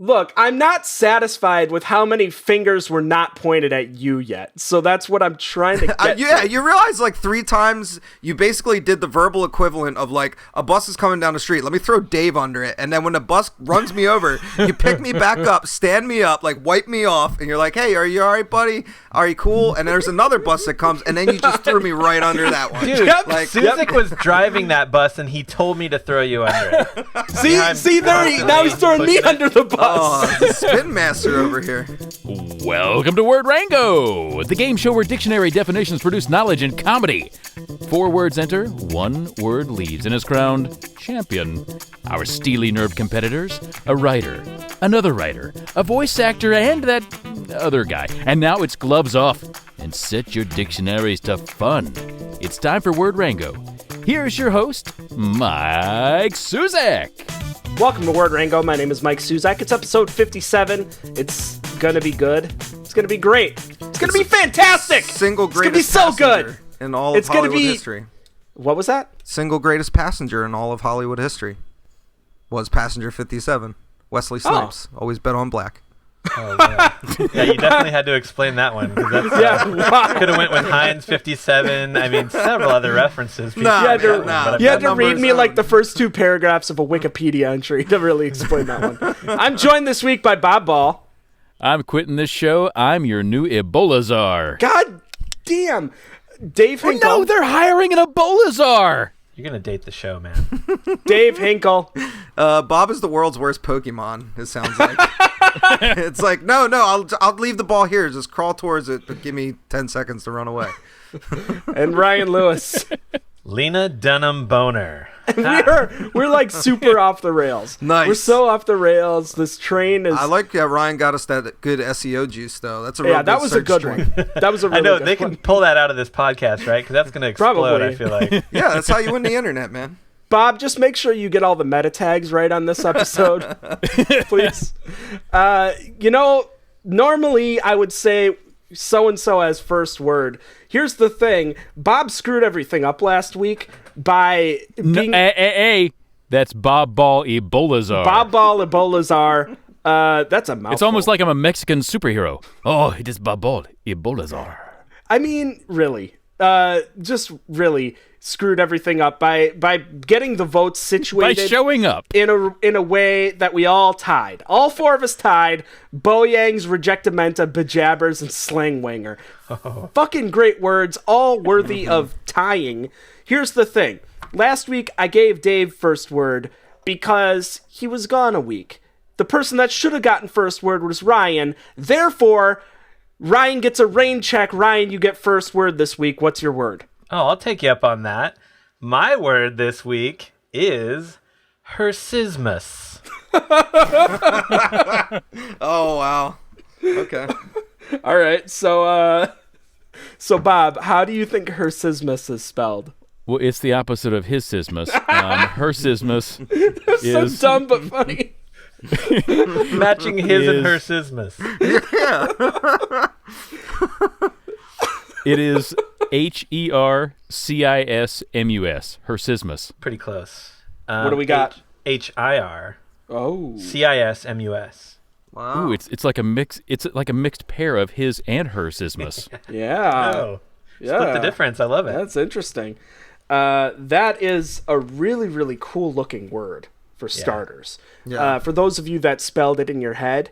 Look, I'm not satisfied with how many fingers were not pointed at you yet. So that's what I'm trying to get to. You realize like 3 times you basically did the verbal equivalent of like a bus is coming down the street. Let me throw Dave under it. And then when the bus runs me over, you pick me back up, stand me up, like wipe me off. And you're like, hey, are you all right, buddy? Are you cool? And there's another bus that comes. And then you just threw me right under that one. Dude, Suzik was driving that bus and he told me to throw you under it. See, now he's throwing me under the bus. Oh, the spin master over here. Welcome to Word Rango, the game show where dictionary definitions produce knowledge in comedy. 4 words enter, 1 word leaves, and is crowned champion. Our steely-nerved competitors, a writer, another writer, a voice actor, and that other guy. And now it's gloves off, and set your dictionaries to fun. It's time for Word Rango. Here's your host, Mike Suzik. Welcome to Word Rango. My name is Mike Suzak. It's episode 57. It's gonna be good. It's gonna be great. It's gonna be fantastic. Single greatest it's gonna be so good in all of Hollywood history. What was that? Single greatest passenger in all of Hollywood history was passenger 57. Wesley Snipes. Always bet on black. Oh, yeah, you definitely had to explain that one. Could have went with Heinz 57. I mean, several other references. You had to read me like the first 2 paragraphs of a Wikipedia entry to really explain that one. I'm joined this week by Bob Ball. I'm quitting this show. I'm your new Ebola czar. God damn. Dave Hinkle. No, they're hiring an Ebola czar. You're going to date the show, man. Dave Hinkle. Bob is the world's worst Pokemon, it sounds like. It's like, no, I'll leave the ball here. Just crawl towards it, but give me 10 seconds to run away. And Ryan Lewis. Lena Dunham Boner. We're like super off the rails. Nice. We're so off the rails. This train is. I like that Ryan got us that good SEO juice, though. That's a real that was a good string. one. That was a really I know, good they one. can pull that out of this podcast, right? Because that's going to explode, Probably. I feel like. Yeah, that's how you win the internet, man. Bob, just make sure you get all the meta tags right on this episode, please. Normally I would say so-and-so as first word. Here's the thing. Bob screwed everything up last week by being... That's Bob Ball Ebola czar. Bob Ball Ebola czar. That's a mouthful. It's almost like I'm a Mexican superhero. Oh, it is Bob Ball Ebola czar. I mean, really. Just really screwed everything up by getting the votes situated by showing up in a way that we all tied. All 4 of us tied. Boyangs, Rejectamenta, Bejabbers, and Slangwanger. Fucking great words, all worthy of tying. Here's the thing. Last week I gave Dave first word because he was gone a week. The person that should have gotten first word was Ryan. Therefore, Ryan gets a rain check. Ryan, you get first word this week. What's your word? Oh, I'll take you up on that. My word this week is Hersismus. Oh, wow. Okay. All right. So Bob, how do you think Hersismus is spelled? Well, it's the opposite of his sismus. Hersismus is... so dumb but funny. Matching his and her sismus. Yeah. It is Herscismus. Hersismus. Pretty close. What do we got? HIR. Oh. CISMUS. Wow. Ooh, it's like a mix. It's like a mixed pair of his and her sismus. Yeah. Oh. Split the difference. I love it. That's interesting. That is a really, really cool looking word for starters. Yeah. For those of you that spelled it in your head,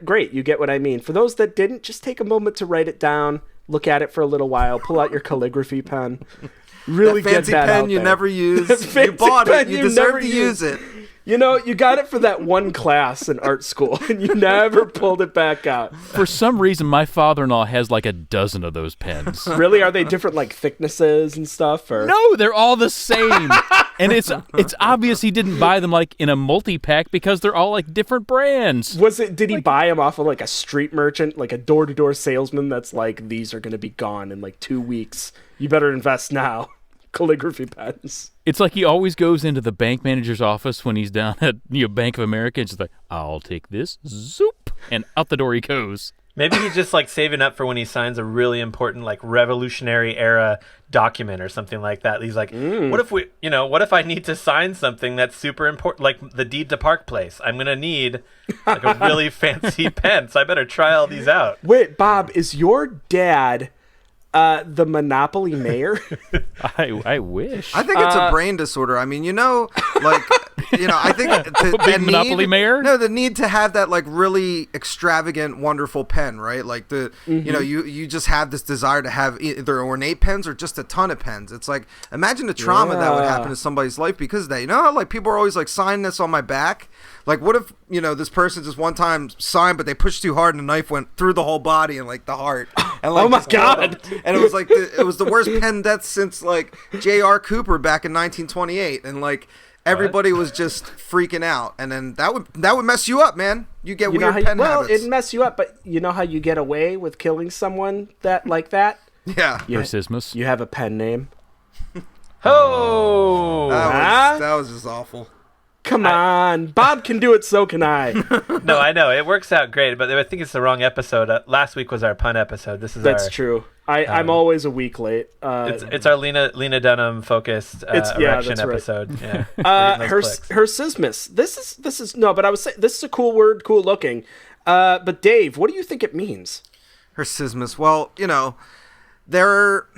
great, you get what I mean. For those that didn't, just take a moment to write it down, look at it for a little while, pull out your calligraphy pen, really that fancy get that pen out you there. never use. Fancy You bought it. pen You you deserve never to use. use it. You know, you got it for that one class in art school, and you never pulled it back out. For some reason, my father-in-law has like a dozen of those pens. Really? Are they different, like, thicknesses and stuff? Or? No, they're all the same. And it's obvious he didn't buy them like in a multi-pack because they're all like different brands. Did he buy them off of like a street merchant, like a door-to-door salesman that's like, these are going to be gone in like 2 weeks. You better invest now. Calligraphy pens. It's like he always goes into the bank manager's office when he's down at Bank of America and just like, I'll take this, zoop, and out the door he goes. Maybe he's just like saving up for when he signs a really important, like Revolutionary era document or something like that. He's like, what if I need to sign something that's super important, like the deed to Park Place? I'm going to need like a really fancy pen, so I better try all these out. Wait, Bob, is your dad the Monopoly mayor? I wish. I think it's a brain disorder. I mean, I think the Monopoly mayor? No, the need to have that like really extravagant, wonderful pen, right? Like you just have this desire to have either ornate pens or just a ton of pens. It's like, imagine the trauma that would happen to somebody's life because of that. You know how like people are always like, sign this on my back? Like, what if, this person just one time signed, but they pushed too hard and the knife went through the whole body and like the heart. And, like, oh my God. And it was like, it was the worst pen death since like J.R. Cooper back in 1928. And like, everybody was just freaking out. And then that would mess you up, man. You get weird pen habits. Well, it'd mess you up, but you know how you get away with killing someone like that? Yeah. Persismus. You have a pen name. Oh! That was just awful. Come on. Bob can do it, so can I. No, I know. It works out great, but I think it's the wrong episode. Last week was our pun episode. That's true. I'm always a week late. It's our Lena Dunham focused erection episode. Right. Yeah. Her sismus. This is no, but I was saying this is a cool word, cool looking. But Dave, what do you think it means? Her sismus. Well, there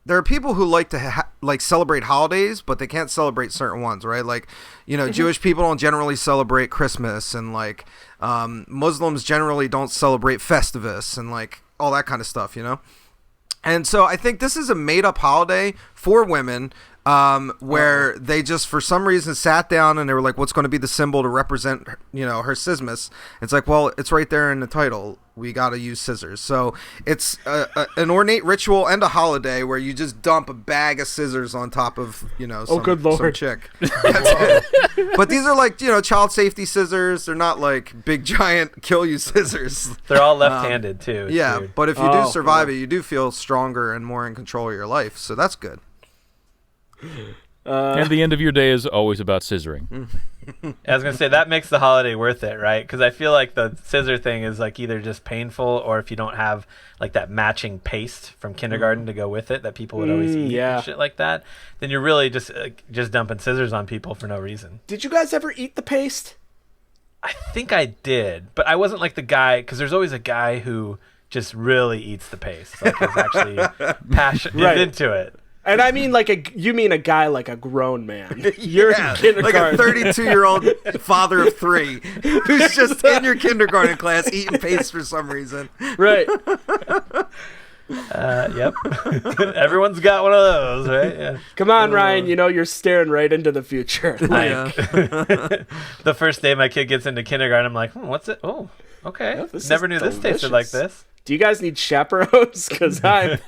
are people who like to celebrate holidays, but they can't celebrate certain ones, right? Like, Jewish people don't generally celebrate Christmas, and like Muslims generally don't celebrate Festivus, and like all that kind of stuff, And so I think this is a made-up holiday for women, where they just for some reason sat down and they were like, what's going to be the symbol to represent her sismus? It's like, well, it's right there in the title. We got to use scissors. So it's an ornate ritual and a holiday where you just dump a bag of scissors on top of some chick. But these are like child safety scissors. They're not like big giant kill you scissors. They're all left-handed too. It's weird. But if you do survive it, you do feel stronger and more in control of your life. So that's good. And the end of your day is always about scissoring. I was going to say, that makes the holiday worth it, right? Because I feel like the scissor thing is like either just painful, or if you don't have like that matching paste from kindergarten to go with it that people would always eat and shit like that, then you're really just dumping scissors on people for no reason. Did you guys ever eat the paste? I think I did, but I wasn't like the guy, because there's always a guy who just really eats the paste. Like he's actually passionate into it. And I mean you mean a guy like a grown man. You're in Like kindergarten. a 32-year-old father of 3 who's just in your kindergarten class eating paste for some reason. Right. Yep. Everyone's got one of those, right? Yeah. Come on, Ryan. You're staring right into the future. The first day my kid gets into kindergarten, I'm like, what's it? Oh, okay. Oh, never knew this tasted like this. Do you guys need chaperones? Because I'm...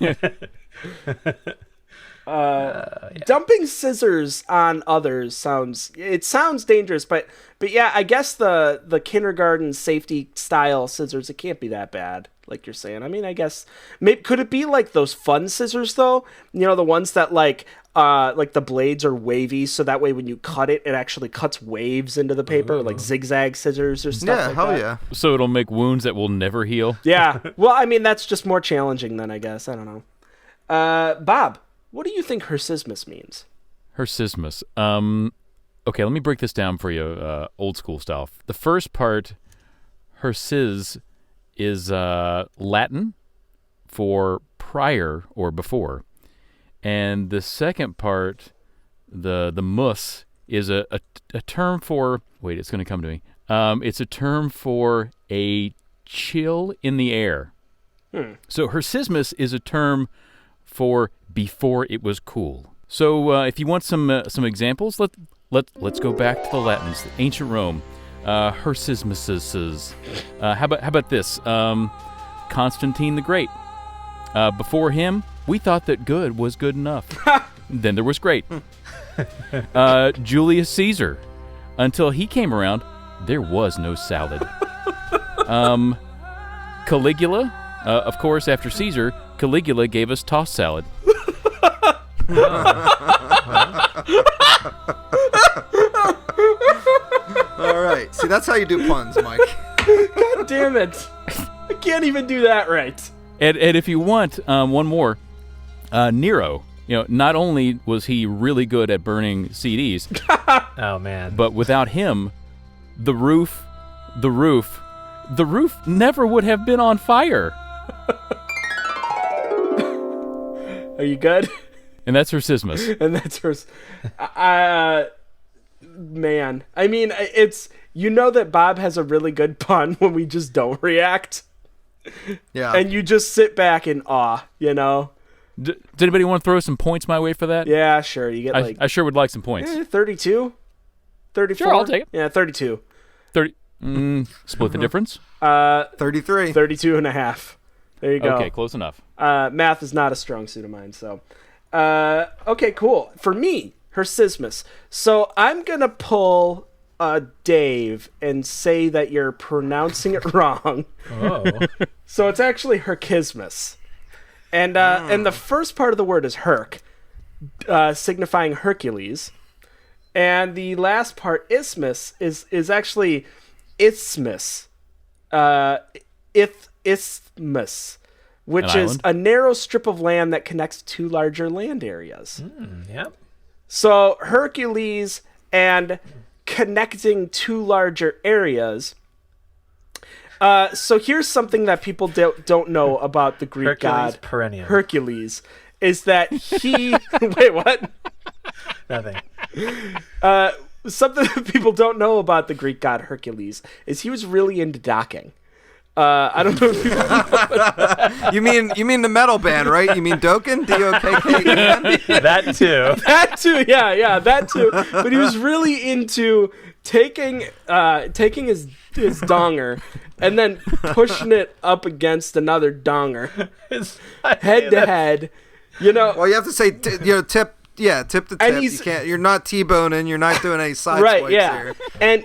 Dumping scissors on others sounds dangerous, but yeah, I guess the kindergarten safety style scissors, it can't be that bad, like you're saying. I mean, I guess could it be like those fun scissors though? The ones that like the blades are wavy, so that way when you cut it actually cuts waves into the paper, like zigzag scissors or stuff like that. Yeah. So it'll make wounds that will never heal. Yeah. Well, I mean, that's just more challenging then, I guess. I don't know. Bob, what do you think hersismus means? Hersismus. Okay, let me break this down for you, old school style. The first part, hersis, is Latin for prior or before. And the second part, the mus, is a term for... Wait, it's going to come to me. It's a term for a chill in the air. So hersismus is a term for before it was cool. So if you want some examples, let's go back to the Latins, ancient Rome. Hersismuses. How about this? Constantine the Great. Before him, we thought that good was good enough. Then there was great. Julius Caesar. Until he came around, there was no salad. Caligula. Of course, after Caesar, Caligula gave us tossed salad. All right. See, that's how you do puns, Mike. God damn it. can't even do that right. And if you want one more, Nero. Not only was he really good at burning CDs, Oh man. but without him, the roof never would have been on fire. Are you good? And that's her Sismus. And that's hers. Man, I mean, it's that Bob has a really good pun when we just don't react, Yeah. and you just sit back in awe. Does anybody want to throw some points my way for that? Yeah, sure. You get I sure would like some points. 32, 34. Sure, I'll take it. Yeah, 32. 30. Split the difference. 33. 32 and a half. There you go. Okay, close enough. Math is not a strong suit of mine, so. Okay, cool. For me, her Sismus. So I'm going to pull Dave and say that you're pronouncing it wrong. Oh. So it's actually Herkismus. And the first part of the word is Herc, signifying Hercules. And the last part, isthmus, is actually isthmus. Isthmus, which is a narrow strip of land that connects two larger land areas. Yep. So Hercules and connecting two larger areas. So here's something that people don't know about the Greek Hercules god perennium. Hercules is that he wait, what? Nothing. Something that people don't know about the Greek god Hercules is he was really into docking. I don't know if you You mean the metal band, right? You mean Dokken? D-O-K-K-E-N? That too. that too, yeah, that too. But he was really into taking his donger and then pushing it up against another donger, head to head. Well, you have to say, tip. Yeah, tip the tip. And You can't. You're not T-boning. You're not doing any side right, swipes yeah. here.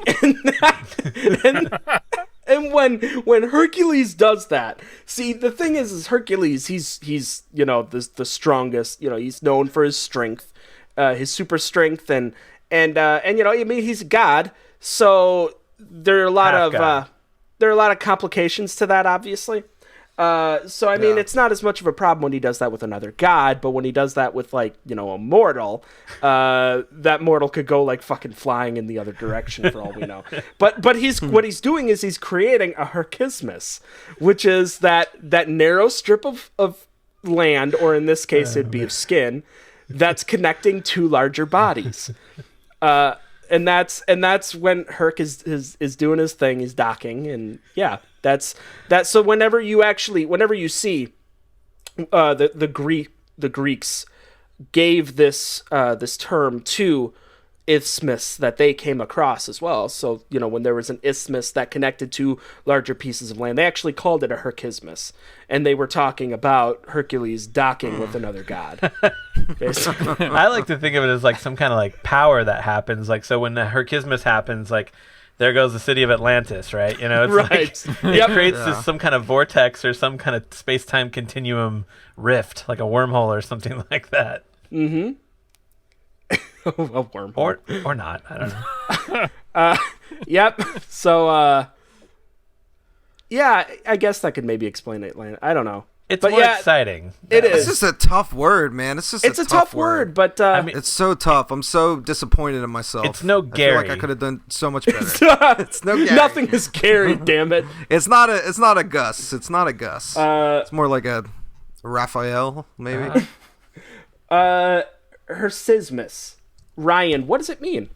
And when Hercules does that, see, the thing is Hercules, he's the strongest. He's known for his strength, his super strength, and I mean, he's a god. So there are a lot of complications to that, obviously. So I mean, it's not as much of a problem when he does that with another god, but when he does that with a mortal, that mortal could go fucking flying in the other direction for all we know. But what he's doing is he's creating a Herkismus, which is that narrow strip of land, or in this case it'd be of skin, that's connecting two larger bodies. And that's when Herc is doing his thing, he's docking, and yeah, that's that. So whenever you see the Greeks gave this term to isthmus that they came across as well. So when there was an isthmus that connected two larger pieces of land, they actually called it a Herkismus, and they were talking about Hercules docking with another god. Basically. I like to think of it as some kind of power that happens. So when the Herkismus happens, there goes the city of Atlantis, right? It's Right. It creates some kind of vortex or some kind of space-time continuum rift, like a wormhole or something like that. Mm-hmm. A wormhole. Or not. I don't know. Yep. So, yeah, I guess that could maybe explain Atlanta. I don't know. It's but more yeah, exciting. It It's is. just a tough word, man. It's a tough word, but I mean, it's so tough. I'm so disappointed in myself. It's no Gary. I feel like I could have done so much better. It's no Gary. Nothing is Gary, damn it. It's not a Gus. It's not a Gus. It's more like a Raphael, maybe. Herkismus. Ryan, what does it mean?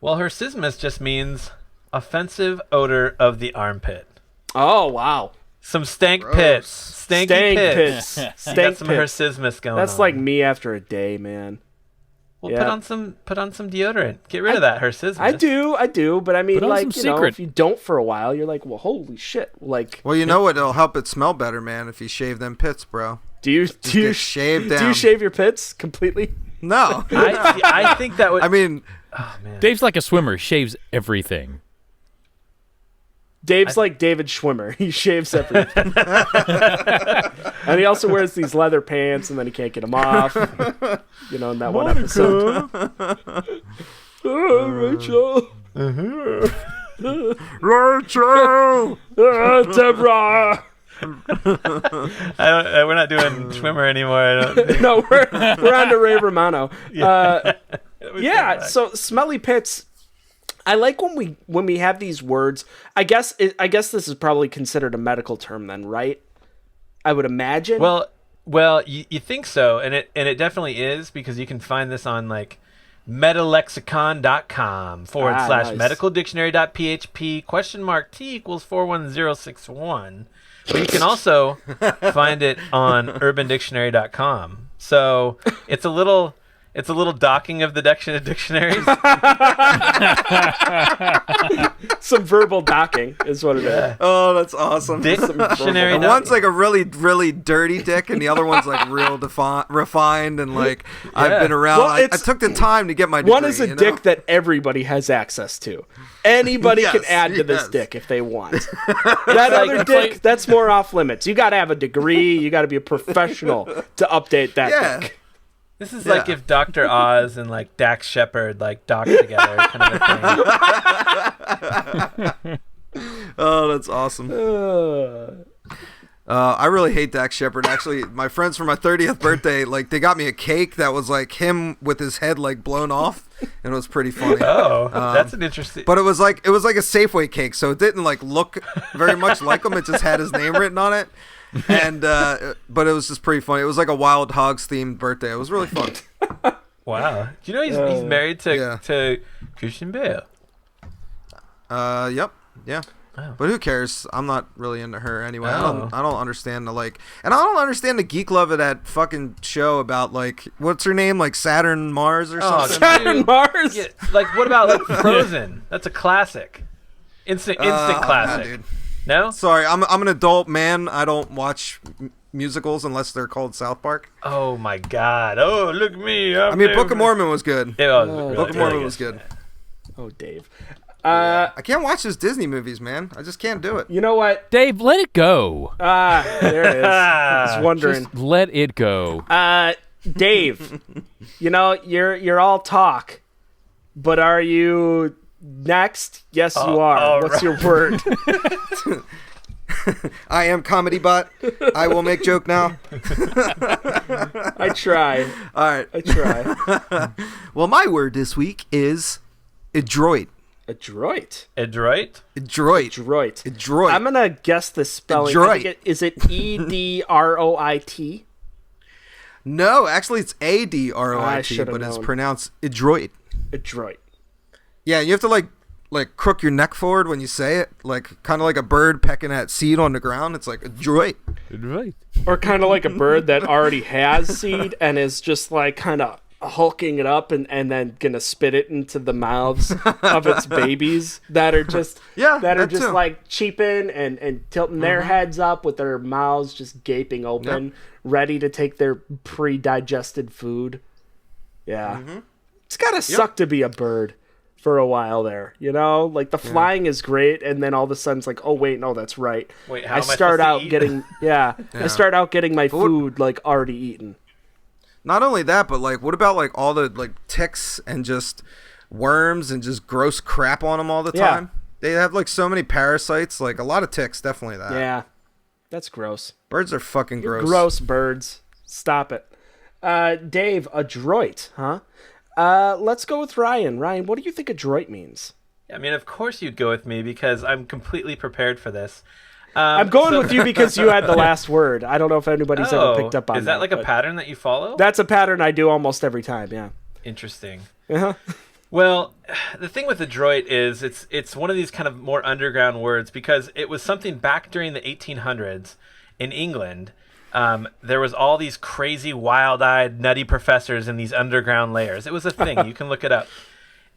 Well, Herkismus just means offensive odor of the armpit. Oh, wow. Some stank Gross. pits. Stanky Stank pits. pits. You got Stank some pits. Herkismus going That's on. like me after a day, man. Well, Yeah. put on some deodorant. Get rid of that Herkismus. I do, but I mean, Put on some secret. if you don't for a while, you're like, well, holy shit. Well, you know what? It'll help it smell better, man, if you shave them pits, bro. do you Get shaved down. do you shave your pits completely? No. I think that would. I mean, oh, man. Dave's like a swimmer, shaves everything. Dave's like David Schwimmer. He shaves everything. And he also wears these leather pants, and then he can't get them off. In that one episode. Oh, Rachel. Rachel. Deborah. We're not doing swimmer anymore. I don't think. No, we're on to Ray Romano. Yeah. So smelly pits. I like when we have these words. I guess this is probably considered a medical term then, right? I would imagine. Well, you think so, and it definitely is, because you can find this on like metalexicon.com / nice. medicaldictionary.php $T=41061. But you can also find it on urbandictionary.com. So it's a little docking of the dictionaries. Some verbal docking is what it is. Oh, that's awesome. Dictionary. And one's like a really, really dirty dick, and the other one's like real refined, and like I've been around. Well, I took the time to get my degree. One is a dick that everybody has access to. Anybody can add to this dick if they want. That other dick, that's more off limits. You got to have a degree. You got to be a professional to update that dick. This is like if Dr. Oz and like Dax Shepard like docked together, kind of a thing. Oh, that's awesome. I really hate Dax Shepard. Actually, my friends for my 30th birthday, like they got me a cake that was like him with his head like blown off, and it was pretty funny. Oh, that's an interesting. But it was like a Safeway cake, so it didn't like look very much like him. It just had his name written on it. And but it was just pretty funny. It was like a Wild Hogs themed birthday. It was really fun. Wow. Do you know he's married to Christian Bale? Yep. Yeah. Oh. But who cares? I'm not really into her anyway. Oh. I don't understand and I don't understand the geek love of that fucking show about like what's her name, like Saturn Mars or something. Saturn Mars. Yeah, like what about like Frozen? That's a classic. Instant classic. Dude. No? Sorry, I'm an adult man. I don't watch musicals unless they're called South Park. Oh my God! Oh, look at me! I mean, Book of Mormon was good. Book of Mormon was good. Oh, Dave. I can't watch those Disney movies, man. I just can't do it. You know what? Dave, let it go. There it is. I was wondering. Just let it go. Dave, you know, you're all talk, but are you next? Yes, you are. What's your word? I am Comedy Bot. I will make joke now. I try. All right. I try. Well, my word this week is adroit. Adroit. Adroit? Adroit. Adroit. I'm gonna guess the spelling. Adroit. Is it EDROIT? No, actually it's ADROIT, but it's known. pronounced adroit. Adroit. Yeah, you have to like crook your neck forward when you say it, like kind of like a bird pecking at seed on the ground. It's like adroit. Right. Or kind of like a bird that already has seed and is just like kind of hulking it up and then gonna spit it into the mouths of its babies that are just that just too. like cheeping and tilting their heads up with their mouths just gaping open, ready to take their pre-digested food. Yeah. It's gotta suck to be a bird for a while there, you know? Like the flying is great, and then all of a sudden it's like, oh wait, no, that's right. Wait, how I am I start supposed to out eat? getting I start out getting my food like already eaten. Not only that, but like, what about like all the like ticks and just worms and just gross crap on them all the time? They have like so many parasites. Like a lot of ticks, definitely that. Yeah, that's gross. Birds are fucking gross. Gross birds. Stop it. Dave, adroit, huh? Let's go with Ryan. Ryan, what do you think adroit means? I mean, of course you'd go with me because I'm completely prepared for this. I'm going with you because you had the last word. I don't know if anybody's ever picked up on that. Is that like a pattern that you follow? That's a pattern I do almost every time, yeah. Interesting. Uh-huh. Well, the thing with adroit is it's one of these kind of more underground words because it was something back during the 1800s in England. There was all these crazy, wild-eyed, nutty professors in these underground layers. It was a thing. You can look it up.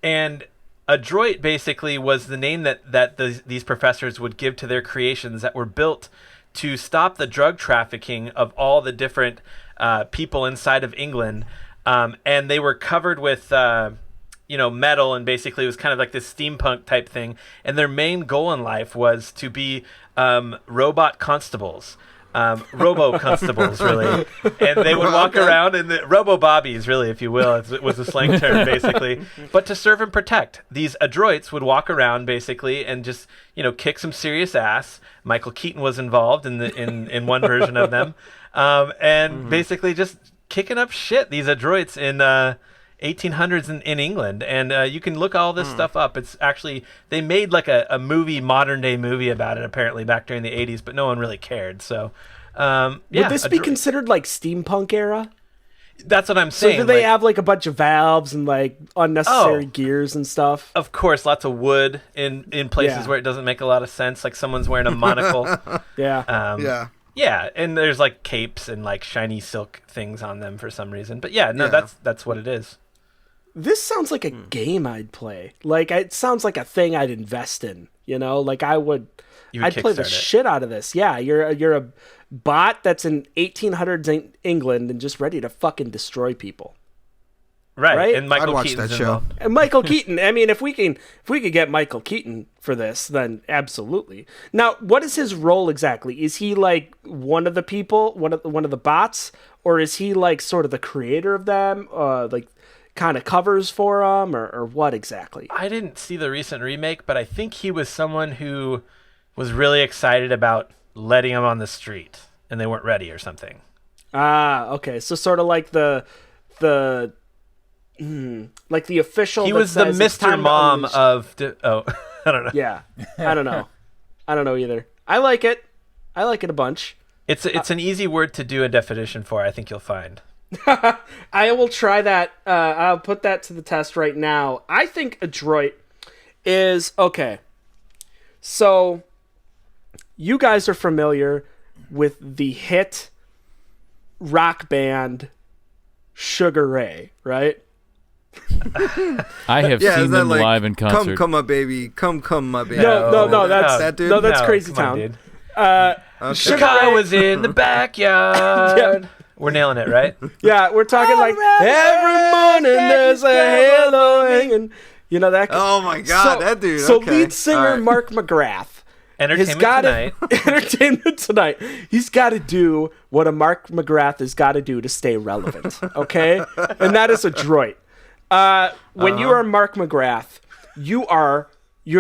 And adroit basically was the name that these professors would give to their creations that were built to stop the drug trafficking of all the different people inside of England. And they were covered with metal, and basically it was kind of like this steampunk type thing. And their main goal in life was to be robot constables. robo constables, really, and they would walk around in the robo bobbies, really, if you will. It was a slang term, basically. But to serve and protect, these adroits would walk around basically and just kick some serious ass. Michael Keaton was involved in one version of them, and basically just kicking up shit. These adroits in 1800s in England, and you can look all this stuff up. It's actually, they made like a modern day movie about it apparently back during the 80s, but no one really cared. So would this be considered like steampunk era? That's what I'm saying. So do they have like a bunch of valves and like unnecessary gears and stuff? Of course, lots of wood in places where it doesn't make a lot of sense, like someone's wearing a monocle. Yeah, and there's like capes and like shiny silk things on them for some reason. But that's what it is. This sounds like a game I'd play. Like, it sounds like a thing I'd invest in. Like I'd play the shit out of this. Yeah, you're a bot that's in 1800s England and just ready to fucking destroy people. Right? And Michael I'd watch Keaton's that show. involved. And Michael Keaton. I mean, if we could get Michael Keaton for this, then absolutely. Now, what is his role exactly? Is he like one of the people, one of the bots, or is he like sort of the creator of them? Like, kind of covers for them, or what exactly? I didn't see the recent remake, but I think he was someone who was really excited about letting him on the street, and they weren't ready or something. Okay. So sort of like the official. He was the Mr. Mom of. I don't know. Yeah, I don't know either. I like it a bunch. It's an easy word to do a definition for. I think you'll find. I will try that. I'll put that to the test right now. I think adroit is okay. So you guys are familiar with the hit rock band Sugar Ray, right? I have seen them like, live in concert. Come, my baby. Come, my baby. No, that's that dude. No, that's No, Crazy come on, Town. dude. Okay. Sugar Ray was in the backyard. We're nailing it, right? Yeah, we're talking like every morning there's a halo hanging. You know that? Oh my God, that dude. So okay. lead singer All right. Mark McGrath. Entertainment Tonight. Entertainment Tonight. He's got to do what a Mark McGrath has got to do to stay relevant, okay? And that is adroit. When you are Mark McGrath, you're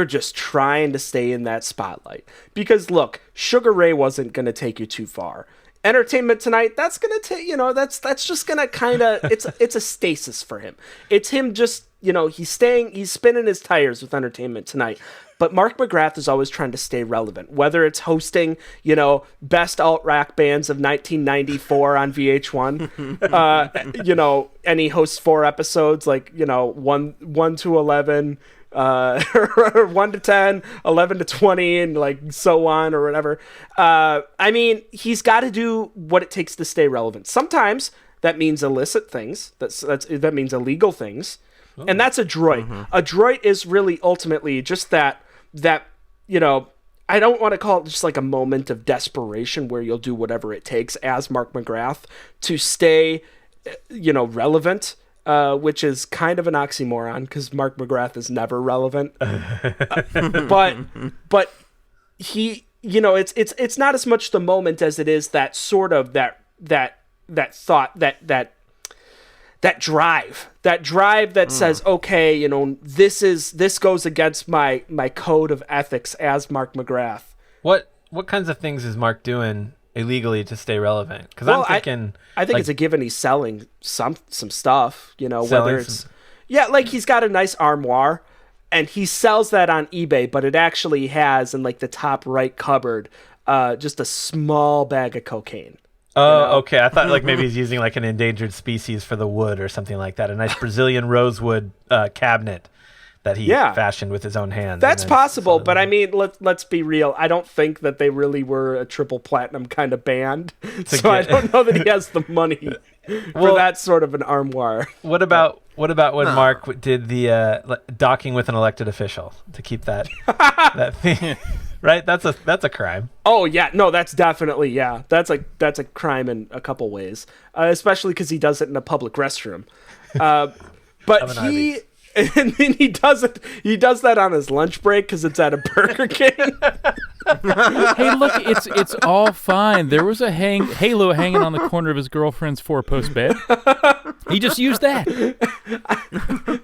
just trying to stay in that spotlight. Because look, Sugar Ray wasn't going to take you too far. Entertainment Tonight, that's going to take, that's just going to kind of, it's a stasis for him. It's him just, he's spinning his tires with Entertainment Tonight. But Mark McGrath is always trying to stay relevant, whether it's hosting, best alt-rock bands of 1994 on VH1, and he hosts 4 episodes, like, 1 to 11, 1 to 10, 11 to 20, and like so on or whatever. I mean, he's got to do what it takes to stay relevant. Sometimes that means illicit things. That means illegal things. Oh. And that's adroit. Mm-hmm. Adroit is really ultimately just that I don't want to call it just like a moment of desperation where you'll do whatever it takes as Mark McGrath to stay, relevant, which is kind of an oxymoron because Mark McGrath is never relevant. But he, it's not as much the moment as it is that sort of that thought, that drive that says, okay, this goes against my code of ethics as Mark McGrath. What kinds of things is Mark doing illegally to stay relevant? Because I'm thinking, I think it's a given he's selling some stuff. Whether it's like he's got a nice armoire and he sells that on eBay, but it actually has in like the top right cupboard just a small bag of cocaine. Oh, okay. I thought like maybe he's using like an endangered species for the wood or something like that. A nice Brazilian rosewood cabinet that he fashioned with his own hands. That's possible, but I mean, let's be real. I don't think that they really were a triple platinum kind of band, so I don't know that he has the money for that sort of an armoire. What about when Mark did the docking with an elected official to keep that thing? Right, that's a crime. Oh yeah, no, that's definitely that's a crime in a couple ways, especially because he does it in a public restroom. But and then he does that on his lunch break because it's at a Burger King. Hey, look, it's all fine. There was a halo hanging on the corner of his girlfriend's four-post bed. He just used that.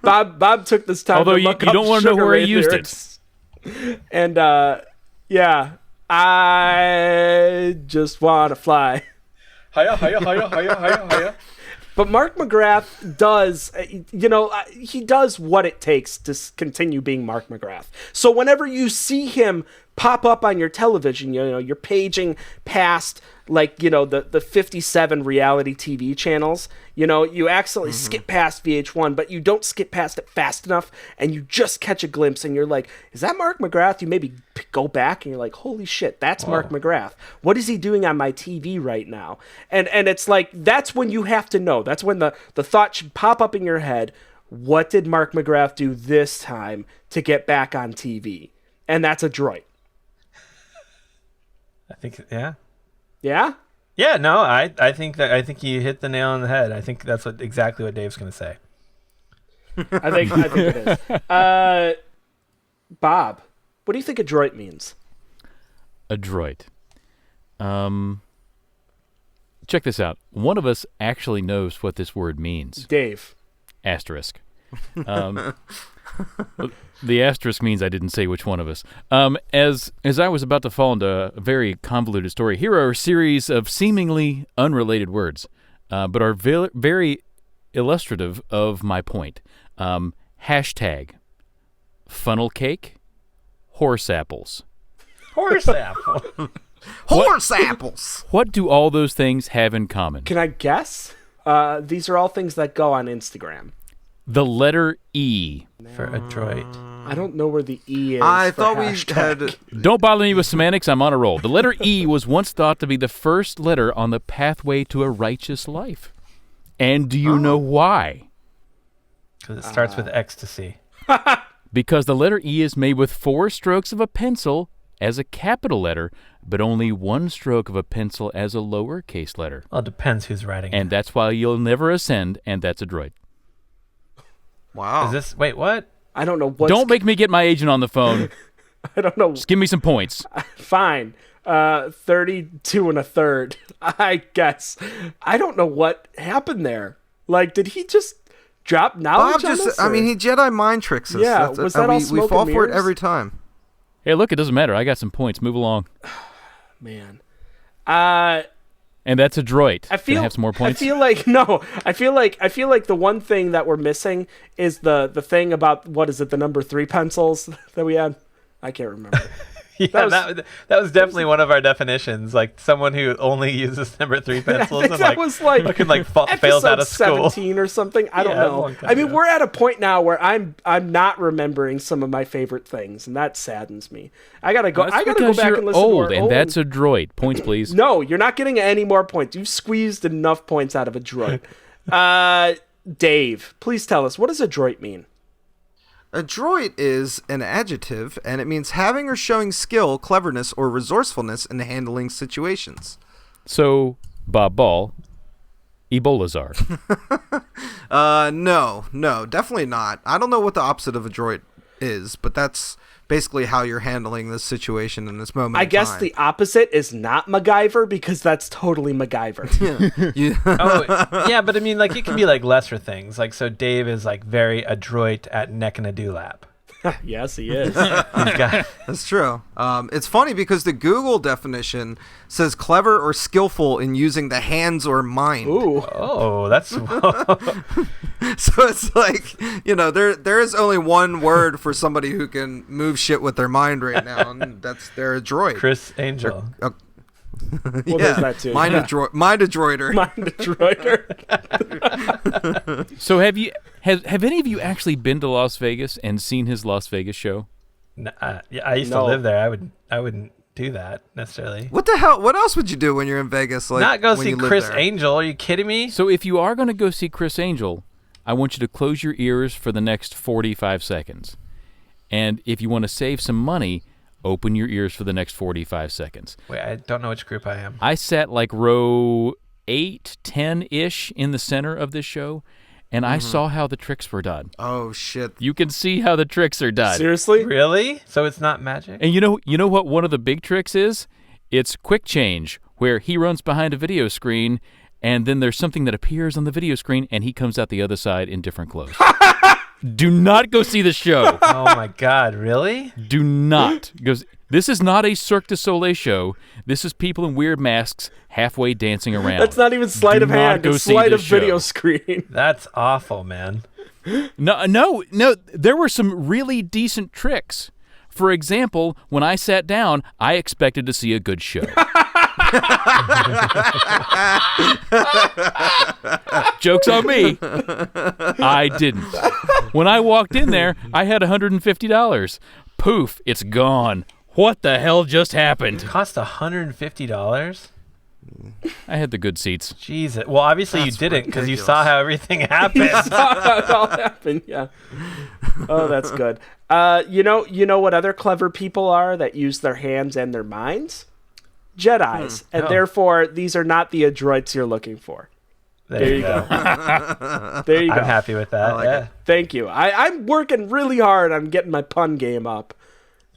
Bob took this time Although to you look don't up want to know Sugar where he Ray used lyrics. And, yeah, I just want to fly. Hiya, hiya, hiya, hiya, hiya, hiya. But Mark McGrath does, he does what it takes to continue being Mark McGrath. So whenever you see him pop up on your television, you're paging past, the 57 reality TV channels. You accidentally skip past VH1, but you don't skip past it fast enough, and you just catch a glimpse, and you're like, is that Mark McGrath? You maybe go back, and you're like, holy shit, that's Mark McGrath. What is he doing on my TV right now? And it's like, that's when you have to know. That's when the thought should pop up in your head, what did Mark McGrath do this time to get back on TV? And that's a droid. I think, yeah. Yeah? Yeah, no, I think you hit the nail on the head. I think that's exactly what Dave's going to say. I think it is. Bob, what do you think a droid means? A droid. Check this out. One of us actually knows what this word means. Dave. Asterisk. The asterisk means I didn't say which one of us. As I was about to fall into a very convoluted story, here are a series of seemingly unrelated words, but are very illustrative of my point. Hashtag funnel cake, horse apples. Horse apple. Horse apples. What do all those things have in common? Can I guess? These are all things that go on Instagram. The letter E. For a droid. I don't know where the E is. I for thought we hashtag. had. Don't bother me with semantics. I'm on a roll. The letter E was once thought to be the first letter on the pathway to a righteous life. And do you know why? Because it starts with ecstasy. Because the letter E is made with 4 strokes of a pencil as a capital letter, but only 1 stroke of a pencil as a lowercase letter. Well, it depends who's writing And it. that's why you'll never ascend, and that's a droid. Wow. Is this... Wait, what? I don't know what. Don't make me get my agent on the phone. I don't know. Just give me some points. Fine. 32 and a third, I guess. I don't know what happened there. Like, did he just drop knowledge Bob on just, us? I mean, he Jedi mind tricks us. Yeah, was that all we smoke fall and for it mirrors? every time. Hey, look, it doesn't matter. I got some points. Move along. Man. And that's a droid. I feel Can I have some more points? I feel like the one thing that we're missing is the thing about, what is it, the number 3 pencils that we had? I can't remember. Yeah, that was definitely one of our definitions. Like someone who only uses number 3 pencils I think and that was like fucking fails out of school. 17 or something. I don't Yeah, a know. long time I mean, ago. we're at a point now where I'm not remembering some of my favorite things, and that saddens me. I gotta go. That's I gotta go because back you're and listen old, to our and old. that's a droid. Points, please. No, you're not getting any more points. You've squeezed enough points out of a droid. Dave, please tell us, what does a droid mean? A droid is an adjective, and it means having or showing skill, cleverness, or resourcefulness in handling situations. So, Bob Ball, Ebolazar. No, definitely not. I don't know what the opposite of a droid is, but that's basically how you're handling this situation in this moment. I in guess time. the opposite is not MacGyver, because that's totally MacGyver. Oh, yeah, but I mean, like, it can be like lesser things. Like, so Dave is like very adroit at neck and a dewlap. Yes, he is. He's got, That's true. It's funny because the Google definition says clever or skillful in using the hands or mind. Ooh. oh, that's So it's like, there is only one word for somebody who can move shit with their mind right now, and they're a droid. Chris Angel. Well, there's that too. Mind a droider. Mind a droider. So have any of you actually been to Las Vegas and seen his Las Vegas show? Yeah, I used to No. live there. I wouldn't do that necessarily. What the hell? What else would you do when you're in Vegas? Like, Not go when see you live Chris there? Angel. Are you kidding me? So if you are going to go see Chris Angel, I want you to close your ears for the next 45 seconds. And if you want to save some money, open your ears for the next 45 seconds. Wait, I don't know which group I am. I sat like row 8, 10-ish in the center of this show, and I saw how the tricks were done. Oh shit! You can see how the tricks are done. Seriously? Really? So it's not magic? And you know what one of the big tricks is? It's quick change, where he runs behind a video screen, and then there's something that appears on the video screen, and he comes out the other side in different clothes. Do not go see the show. Oh my God! Really? Do not go. This is not a Cirque du Soleil show. This is people in weird masks halfway dancing around. That's not even sleight of hand. go It's see sleight of this video show. screen. That's awful, man. No. There were some really decent tricks. For example, when I sat down, I expected to see a good show. Joke's on me. I didn't. When I walked in there, I had $150. Poof, it's gone. What the hell just happened? Cost $150? I had the good seats. Jesus. Well, obviously That's you didn't because you ridiculous. saw how everything happened. It all happened, yeah. Oh, that's good. You know what other clever people are that use their hands and their minds? Jedis. And Oh. therefore, these are not the adroits you're looking for. There you go. There you go. I'm happy with that. like yeah. it. Thank you. I'm working really hard on getting my pun game up.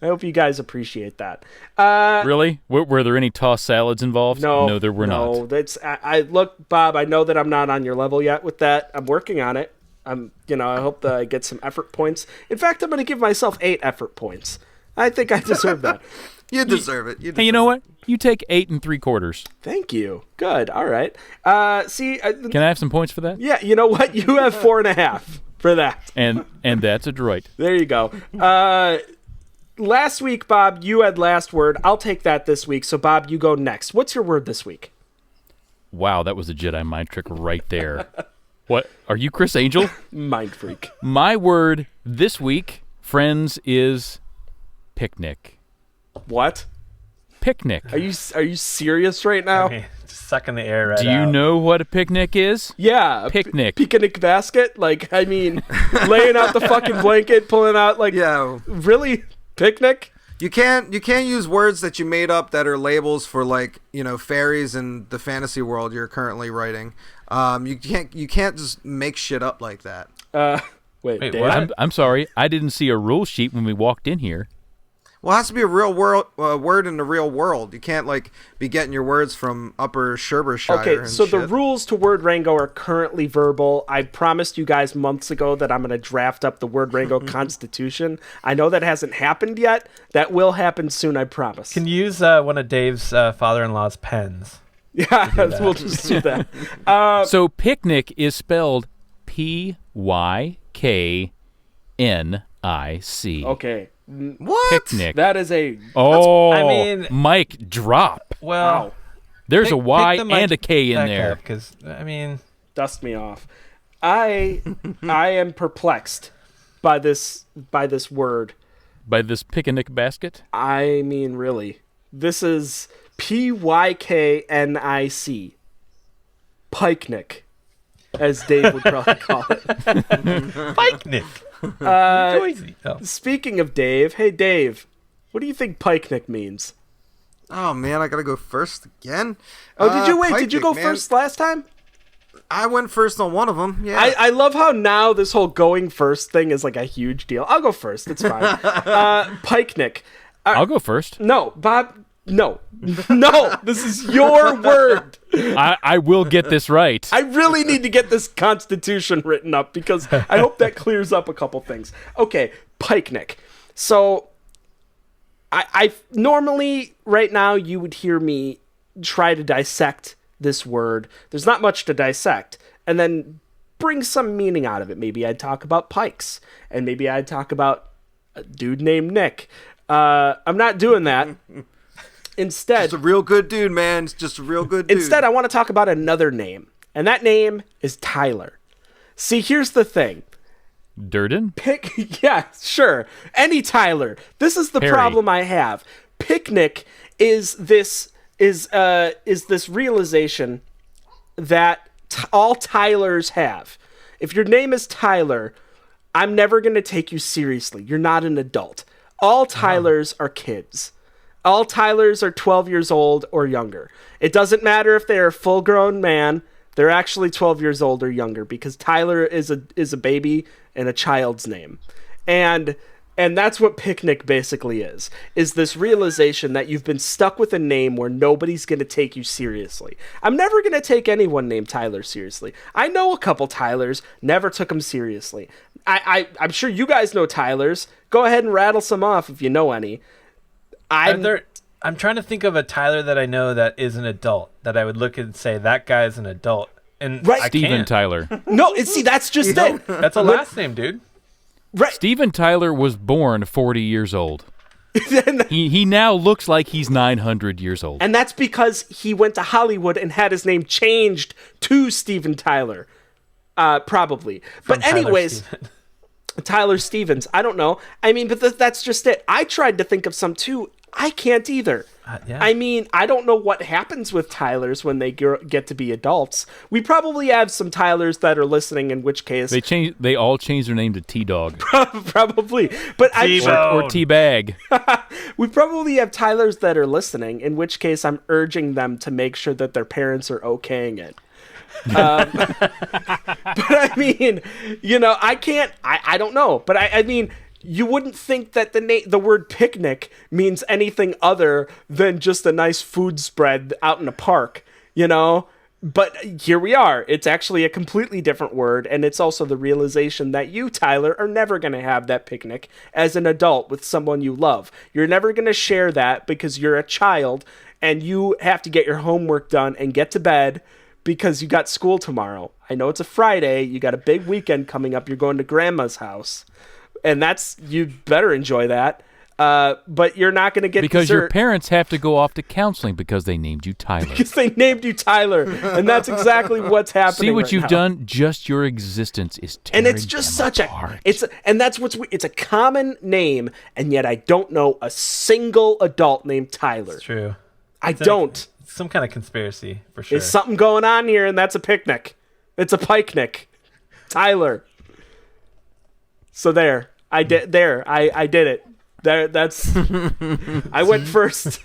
I hope you guys appreciate that. Really? Were there any tossed salads involved? No, there were not. No, that's I look, Bob. I know that I'm not on your level yet with that. I'm working on it. I hope that I get some effort points. In fact, I'm going to give myself 8 effort points. I think I deserve that. You deserve it. Hey, you know what? You take 8 3/4. Thank you. Good. All right. Can I have some points for that? Yeah. You know what? You have 4.5 for that. And that's adroit. There you go. Last week, Bob, you had last word. I'll take that this week. So, Bob, you go next. What's your word this week? Wow, that was a Jedi mind trick right there. What? Are you Chris Angel? Mind freak. My word this week, friends, is picnic. What? Picnic. Are you serious right now? Okay, just sucking the air right Do you out. know what a picnic is? Yeah. Picnic. Picnic basket? Like, I mean, laying out the fucking blanket, pulling out, like, Yeah. really? Picnic? You can't use words that you made up that are labels for, like, fairies in the fantasy world you're currently writing. You can't just make shit up like that. Wait, Wait, Dave? what? I'm sorry. I didn't see a rule sheet when we walked in here. Well, it has to be a real word in the real world. You can't, like, be getting your words from Upper Sherbershire. Okay, and so the shit. rules to Word Rango are currently verbal. I promised you guys months ago that I'm going to draft up the Word Rango Constitution. I know that hasn't happened yet. That will happen soon, I promise. Can you use one of Dave's father-in-law's pens? Yeah, we'll just do that. So picnic is spelled Pyknic. Okay. What? Picnic. That is a... Oh, I mean- mic drop. Well, Wow. There's a Y pick the mic and a K in back there. up, 'cause, I mean, Dust me off. I am perplexed by this word. By this picnic basket? I mean, really. This is Pyknic. Picnic, as Dave would probably call it. Picnic. Joyzy. Oh. Speaking of Dave, hey Dave, what do you think picnic means? Oh, man, I gotta go first again? Oh, did you wait? Did you picnic, go man. first last time? I went first on one of them, yeah. I love how now this whole going first thing is like a huge deal. I'll go first. It's fine. Picnic. I'll go first. No, Bob. No. No. This is your word. I will get this right. I really need to get this constitution written up because I hope that clears up a couple things. Okay, picnic. So I normally right now you would hear me try to dissect this word. There's not much to dissect, and then bring some meaning out of it. Maybe I'd talk about pikes, and maybe I'd talk about a dude named Nick. I'm not doing that. Instead, Just a real good dude, man. It's just a real good dude. Instead, I want to talk about another name, and that name is Tyler. See, here's the thing. Durden? Yeah, sure. Any Tyler. This is the Harry. problem I have. Picnic is this realization that all Tylers have. If your name is Tyler, I'm never going to take you seriously. You're not an adult. All Tylers are kids. All Tylers are 12 years old or younger. It doesn't matter if they're a full-grown man. they're actually 12 years old or younger because Tyler is a baby and a child's name. And that's what Picnic basically is this realization that you've been stuck with a name where nobody's going to take you seriously. I'm never going to take anyone named Tyler seriously. I know a couple Tylers, never took them seriously. I'm sure you guys know Tylers. Go ahead and rattle some off if you know any. I'm trying to think of a Tyler that I know that is an adult, that I would look and say, that guy's an adult. And Right. I Steven can't. Tyler. No, see, that's just it. That's a last name, dude. Right. Steven Tyler was born 40 years old. He now looks like he's 900 years old. And that's because he went to Hollywood and had his name changed to Steven Tyler. Probably. But anyways, Tyler Stevens. I don't know. I mean, but that's just it. I tried to think of some too. I can't either. Yeah. I mean, I don't know what happens with Tylers when they get to be adults. We probably have some Tylers that are listening, in which case They all changed their name to T-Dog probably. But T-Bone. or T-Bag. we probably have Tylers that are listening, in which case I'm urging them to make sure that their parents are okaying it. But I mean, I can't. I don't know. But I mean. You wouldn't think that the word picnic means anything other than just a nice food spread out in a park, But here we are. It's actually a completely different word, and it's also the realization that you, Tyler, are never going to have that picnic as an adult with someone you love. You're never going to share that because you're a child, and you have to get your homework done and get to bed because you got school tomorrow. I know it's a Friday. You got a big weekend coming up. You're going to grandma's house. And you better enjoy that. But you're not going to get Because dessert. your parents have to go off to counseling because they named you Tyler. Because they named you Tyler. And that's exactly what's happening. See what right you've now. done? Just your existence is tearing And it's just them such apart. it's a common name, and yet I don't know a single adult named Tyler. It's true. I don't. Some kind of conspiracy, for sure. There's something going on here, and that's a picnic. It's a picnic. Tyler. So there. I did it. That's I went first.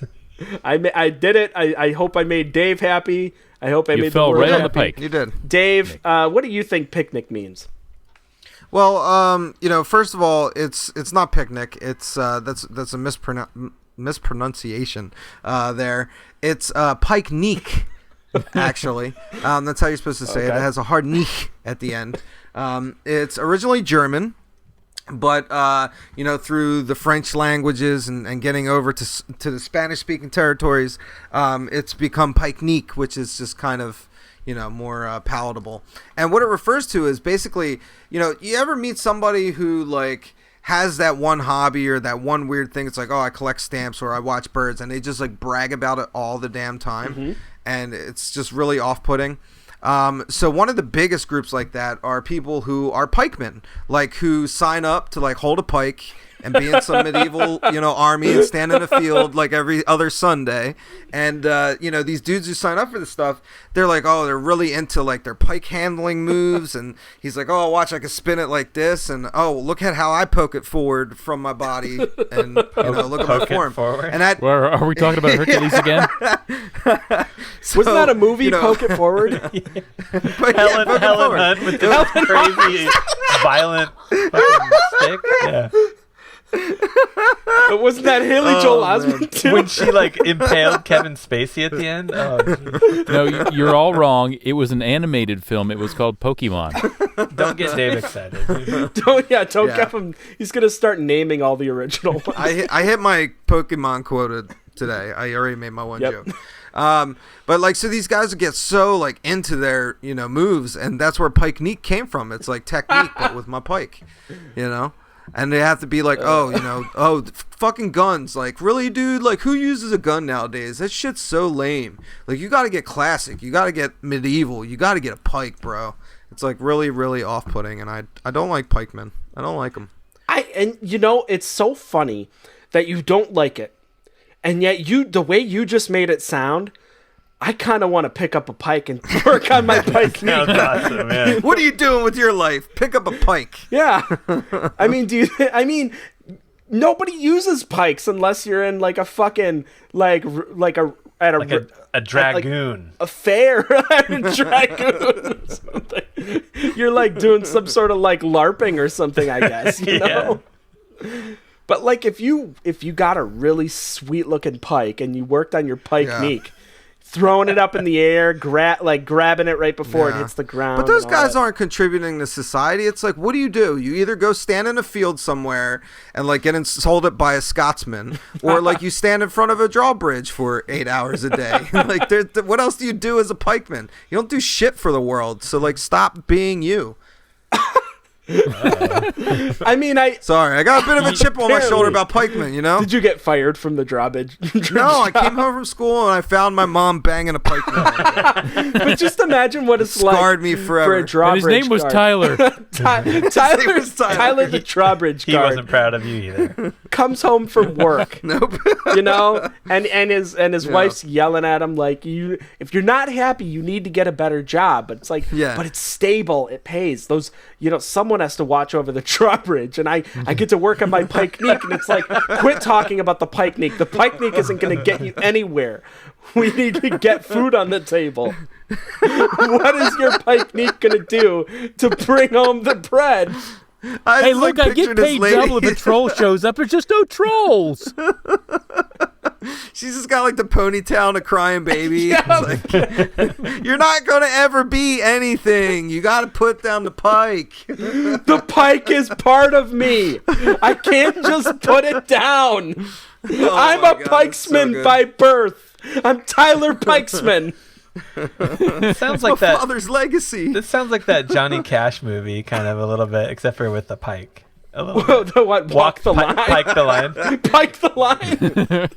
I did it. I hope I made Dave happy. I hope I You made fell the world right on the happy. pike. You did. Dave, what do you think picnic means? Well, first of all, it's not picnic. It's that's a mispronunciation there. It's pike neek, actually. That's how you're supposed to say it. It has a hard neek at the end. It's originally German. But through the French languages and getting over to the Spanish-speaking territories, it's become picnic, which is just kind of more palatable. And what it refers to is basically, you ever meet somebody who like has that one hobby or that one weird thing? It's like, oh, I collect stamps or I watch birds, and they just like brag about it all the damn time, and it's just really off-putting. So one of the biggest groups like that are people who are pikemen, like who sign up to like hold a pike and be in some medieval, army and stand in a field like every other Sunday. And, these dudes who sign up for this stuff, they're like, oh, they're really into like their pike handling moves. And he's like, oh, watch, I can spin it like this. And, oh, look at how I poke it forward from my body. And, look at my form. Forward. And that, Well, are we talking about Hercules again? so, Wasn't that a movie, Poke It Forward? Helen poke it forward. Hunt with this crazy, violent fucking stick. Yeah. But wasn't that Haley Joel Osment too? When she like impaled Kevin Spacey at the end. Oh, geez. No, you're all wrong. It was an animated film. It was called Pokemon. Don't get Dave excited. Don't Yeah. get him. He's gonna start naming all the original ones. I hit my Pokemon quota today. I already made my one Yep. joke. But like, so these guys get so like into their, moves, and that's where pike-neek came from. It's like technique, but with my pike, and they have to be like, fucking guns. Like, really, dude? Like, who uses a gun nowadays? That shit's so lame. Like, you got to get classic. You got to get medieval. You got to get a pike, bro. It's like really, really off-putting, and I don't like pikemen. I don't like them. It's so funny that you don't like it, and yet the way you just made it sound, I kind of want to pick up a pike and work on my pike. Sounds awesome, man. What are you doing with your life? Pick up a pike. Yeah, I mean, nobody uses pikes unless you're in like a fucking at a A dragoon. A fair dragoon or something. You're like doing some sort of like LARPing or something, I guess, you know? But like if you got a really sweet looking pike and you worked on your pike-nique, throwing it up in the air, grabbing it right before it hits the ground. But those guys aren't contributing to society. It's like, what do? You either go stand in a field somewhere and like get insulted by a Scotsman, or like you stand in front of a drawbridge for 8 hours a day. Like, what else do you do as a pikeman? You don't do shit for the world. So like, stop being you. I mean, Sorry, I got a bit of a chip on my shoulder about pikemen, you know? Did you get fired from the drawbridge? No, I came home from school and I found my mom banging a pikeman. But just imagine what it's like. Scarred me forever. For a drawbridge And his name was guard. Tyler. Tyler the drawbridge He guard wasn't proud of you either. comes home from work. Nope. You know, and his wife's yelling at him like, if you're not happy, you need to get a better job. But it's like, but it's stable, it pays. Those, you know, someone has to watch over the drawbridge, and I get to work on my pike-nique, and it's like, quit talking about the pike-nique. The pike-nique isn't going to get you anywhere. We need to get food on the table. What is your pike-nique going to do to bring home the bread? Hey, look, I get paid double if a troll shows up. There's just no trolls. She's just got like the ponytail and a crying baby. It's like, you're not going to ever be anything. You got to put down the pike. The pike is part of me. I can't just put it down. I'm a pikesman by birth. I'm Tyler Pikesman. Sounds like My that. father's legacy. This sounds like that Johnny Cash movie, kind of a little bit, except for with the pike. A little Whoa, bit. the what? Walk the line. Pike the line. Pike the line.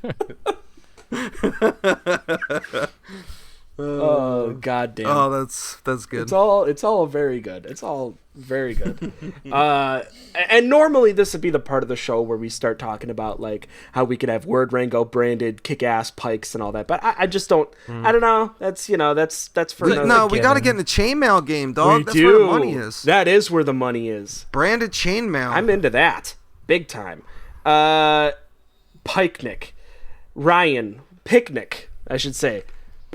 Oh goddamn! Oh, that's good. It's all very good. It's all very good. And normally this would be the part of the show where we start talking about like how we could have Word Rango branded kick-ass pikes and all that. But I just don't. I don't know. That's for another. No, we got to get in the chainmail game, dog. That's where the money is. That is where the money is. Branded chainmail. I'm into that big time. Pike-nick. Ryan, picnic, I should say.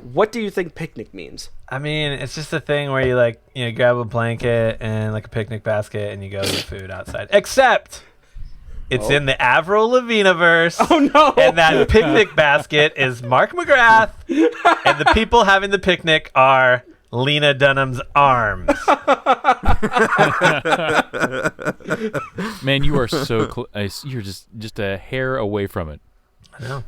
What do you think picnic means? I mean, it's just a thing where you like, you know, grab a blanket and like a picnic basket and you go eat food outside. Except it's in the Avril Lavigne-verse. Oh no! And that picnic basket is Mark McGrath, and the people having the picnic are Lena Dunham's arms. Man, you are so close. You're just a hair away from it. I know.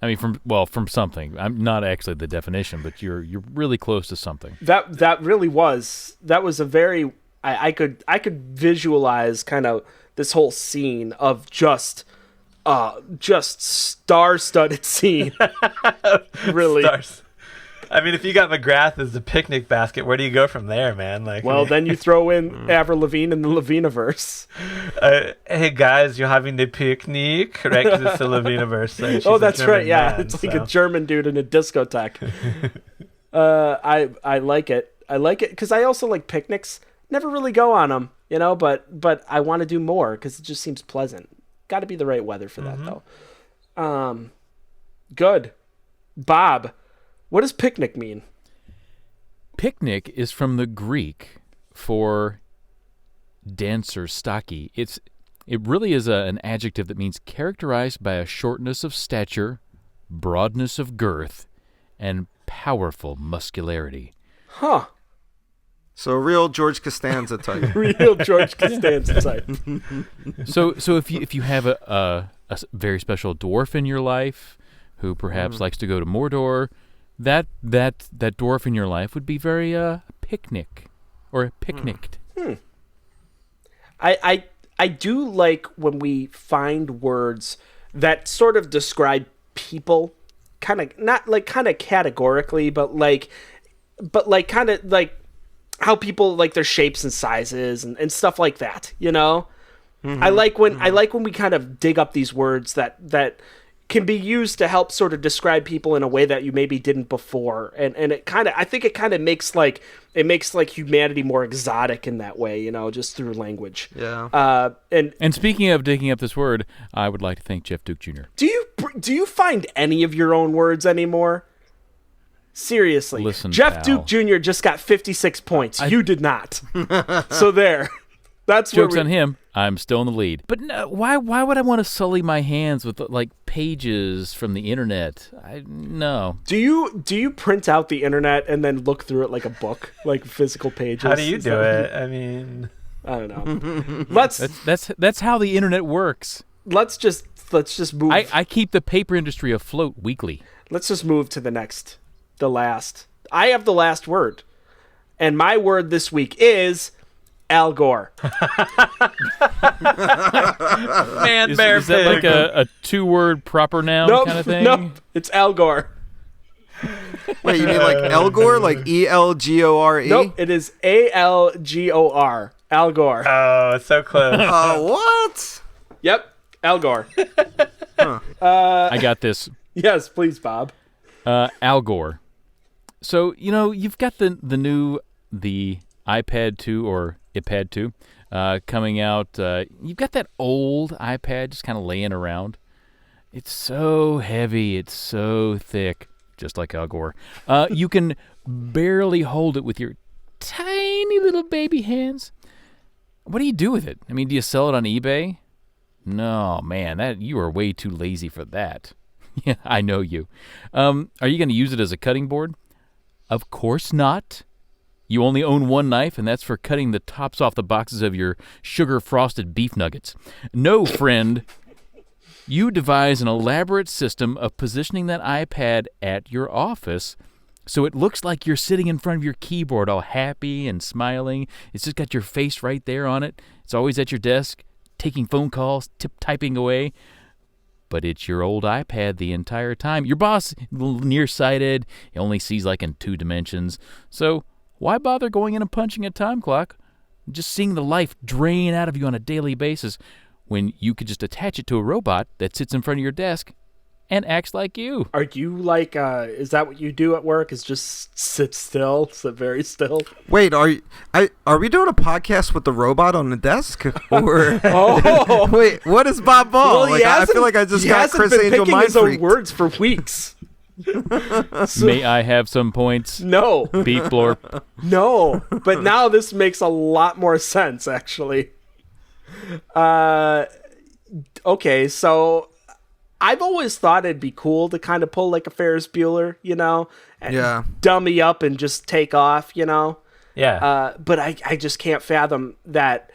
I mean, from something. I'm not actually the definition, but you're really close to something. That really was. That was a very. I could visualize kind of this whole scene of just star-studded scene. Really. Stars. I mean, if you got McGrath as the picnic basket, where do you go from there, man? Like, well, then you throw in Avril Lavigne and the Lavigne-verse. Hey guys, you're having the picnic, right? Because it's the Lavigne-verse. So that's right. Yeah, man, it's like a German dude in a discotheque. I like it. I like it because I also like picnics. Never really go on them, you know. But I want to do more because it just seems pleasant. Got to be the right weather for that though. Good, Bob. What does picnic mean? Picnic is from the Greek for dense or stocky. It really is an adjective that means characterized by a shortness of stature, broadness of girth, and powerful muscularity. Huh. So a real George Costanza type. Real George Costanza type. So if you have a very special dwarf in your life who perhaps likes to go to Mordor, that dwarf in your life would be very picnic or picnicked. I do like when we find words that sort of describe people, kind of not like kind of categorically, but kind of like how people like their shapes and sizes and stuff like that. You know, I like when we kind of dig up these words that can be used to help sort of describe people in a way that you maybe didn't before, and it kind of, I think it kind of makes humanity more exotic in that way, you know, just through language. Yeah. And speaking of digging up this word, I would like to thank Jeff Duke Jr. do you find any of your own words anymore? Seriously. Listen, Jeff pal. Duke Jr. just got 56 points. You did not. So there. That's Joke's where on him. I'm still in the lead. But no, why would I want to sully my hands with like pages from the internet? No. Do you print out the internet and then look through it like a book, like physical pages? How do you do it? I mean, I don't know. That's how the internet works. Let's just move. I keep the paper industry afloat weekly. Let's just move to the last. I have the last word, and my word this week is Al Gore. man, Is bear, that pig. like a two-word proper noun kind of thing? Nope, it's Al Gore. Wait, you mean like Elgore, like ELGORE? Nope, it is ALGOR. Al Gore. Oh, it's so close. What? Yep, Al Gore. I got this. Yes, please, Bob. Al Gore. So, you've got the iPad 2 or iPad 2 coming out. You've got that old iPad just kind of laying around. It's so heavy. It's so thick, just like Al Gore. You can barely hold it with your tiny little baby hands. What do you do with it? I mean, do you sell it on eBay? No, man, you are way too lazy for that. Yeah, I know you. Are you going to use it as a cutting board? Of course not. You only own one knife, and that's for cutting the tops off the boxes of your sugar-frosted beef nuggets. No, friend. You devise an elaborate system of positioning that iPad at your office so it looks like you're sitting in front of your keyboard all happy and smiling. It's just got your face right there on it. It's always at your desk, taking phone calls, typing away. But it's your old iPad the entire time. Your boss, nearsighted, he only sees like in 2 dimensions. So why bother going in and punching a time clock? Just seeing the life drain out of you on a daily basis when you could just attach it to a robot that sits in front of your desk and acts like you. Are you like, is that what you do at work, is just sit still, sit very still? Wait, are we doing a podcast with the robot on the desk? Or Oh! wait, what is Bob Ball? Well, Like, I feel like I just got Chris Angel mind his own freaked. words for weeks. May I have some points? No. Beep blorp. No, but now this makes a lot more sense, actually. Okay, so I've always thought it'd be cool to kind of pull like a Ferris Bueller, and Yeah. dummy up and just take off, Yeah. But I just can't fathom that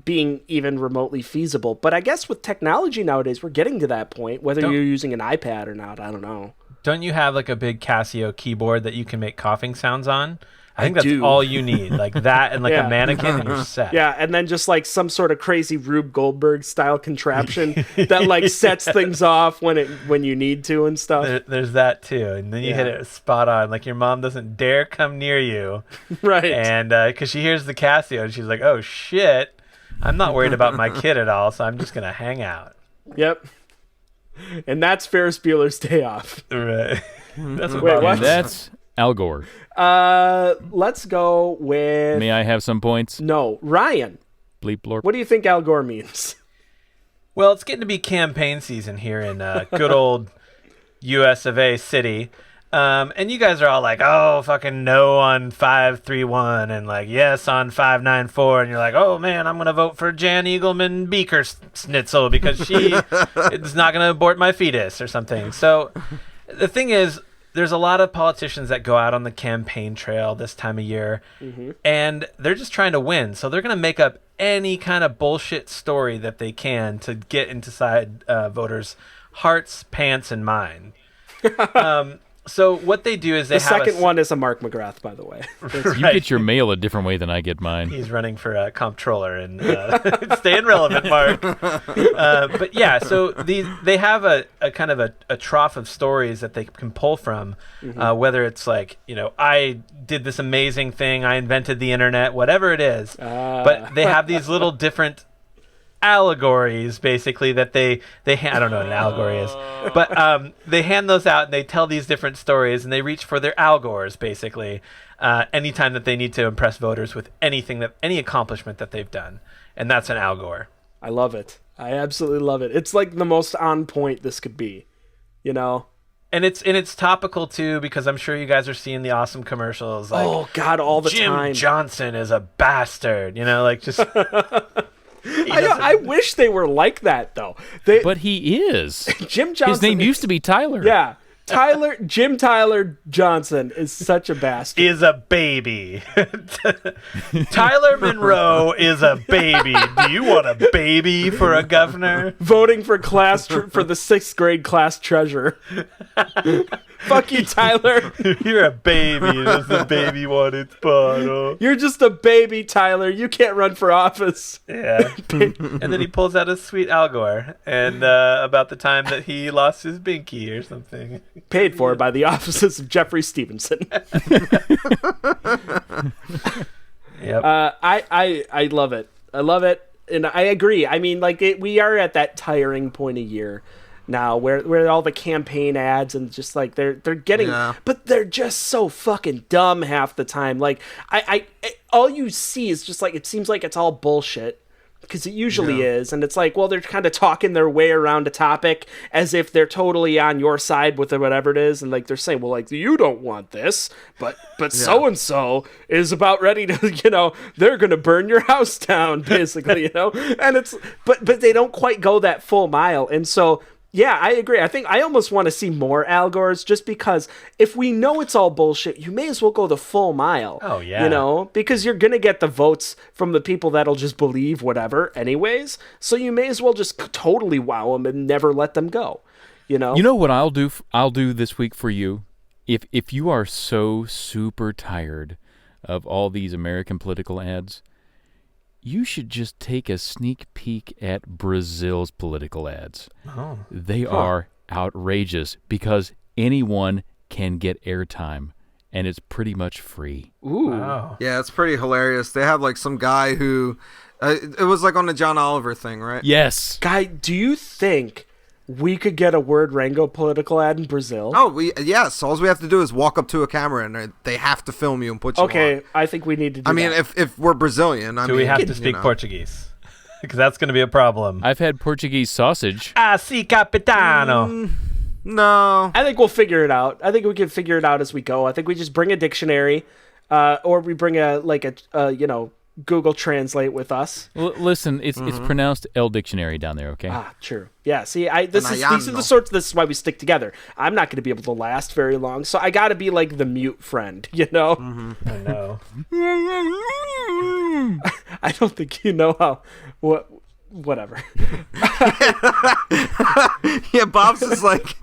being even remotely feasible. But I guess with technology nowadays, we're getting to that point, whether you're using an iPad or not, I don't know. Don't you have like a big Casio keyboard that you can make coughing sounds on? I think that's do. all you need. Like that and like Yeah. a mannequin and you're set. Yeah, and then just like some sort of crazy Rube Goldberg style contraption that like sets things off when you need to and stuff. There's that too. And then you hit it spot on. Like your mom doesn't dare come near you. Right. And because she hears the Casio and she's like, oh shit, I'm not worried about my kid at all. So I'm just going to hang out. Yep. And that's Ferris Bueller's Day Off. Right. That's what Wait, Bobby what? And that's Al Gore. Let's go with... May I have some points? No, Ryan. Bleep blorp. What do you think Al Gore means? Well, it's getting to be campaign season here in good old US of A city. And you guys are all like, oh, fucking no on 531 and like yes on 594. And you're like, oh, man, I'm going to vote for Jan Eagleman Beaker Schnitzel because she is not going to abort my fetus or something. So the thing is, there's a lot of politicians that go out on the campaign trail this time of year, and they're just trying to win. So they're going to make up any kind of bullshit story that they can to get inside voters' hearts, pants, and mind. So what they do is they The have second one is a Mark McGrath, by the way. You get your mail a different way than I get mine. He's running for comptroller and staying relevant, Mark. But yeah, so they have a kind of a trough of stories that they can pull from, whether it's like, I did this amazing thing, I invented the internet, whatever it is. But they have these little different allegories basically that they I don't know what an allegory is, but they hand those out and they tell these different stories and they reach for their algors basically anytime that they need to impress voters with any accomplishment that they've done, and that's an algor. I love it. I absolutely love it. It's like the most on point this could be, And it's topical too, because I'm sure you guys are seeing the awesome commercials. Like, oh God, all the Jim time. Johnson is a bastard. Like just. I wish they were like that though. But he is. Jim Johnson. His name used to be Tyler. Yeah. Jim Tyler Johnson is such a bastard. Is a baby. Tyler Monroe is a baby. Do you want a baby for a governor? Voting for for the 6th grade class treasurer. Fuck you, Tyler. You're a baby. Does the baby want its bottle? You're just a baby, Tyler. You can't run for office. Yeah. And then he pulls out a sweet Al Gore and about the time that he lost his binky or something. Paid for by the offices of Jeffrey Stevenson. Yep. I love it. I love it. And I agree. I mean, we are at that tiring point of year now where all the campaign ads and just like they're getting, but they're just so fucking dumb half the time. Like I all you see is just like, it seems like it's all bullshit. Because it usually is, and it's like, well, they're kind of talking their way around a topic as if they're totally on your side with whatever it is, and like they're saying, well, like, you don't want this, but so and so is about ready to, they're gonna burn your house down, basically, and it's but they don't quite go that full mile, and so. Yeah, I agree. I think I almost want to see more Al Gores just because if we know it's all bullshit, you may as well go the full mile. Oh, yeah. Because you're going to get the votes from the people that'll just believe whatever anyways. So you may as well just totally wow them and never let them go. You know what I'll do? I'll do this week for you. If you are so super tired of all these American political ads, you should just take a sneak peek at Brazil's political ads. Oh. They are outrageous because anyone can get airtime, and it's pretty much free. Ooh. Wow. Yeah, it's pretty hilarious. They have like some guy who, it was like on the John Oliver thing, right? Yes. Guy, do you think we could get a Word Rango political ad in Brazil? Oh, yes. All we have to do is walk up to a camera and they have to film you and put you on. I think we need to do that. If we're Brillian, do we have to speak Portuguese? Because that's going to be a problem. I've had Portuguese sausage. Ah, si, capitano. No. I think we'll figure it out. I think we can figure it out as we go. I think we just bring a dictionary, or we bring a Google Translate with us. Listen, it's pronounced El Dictionary down there, okay? Ah, true. Yeah, see, these are the sorts. This is why we stick together. I'm not going to be able to last very long, so I got to be like the mute friend, Mm-hmm. I know. I don't think you know how. Whatever. Yeah, Bob's just like,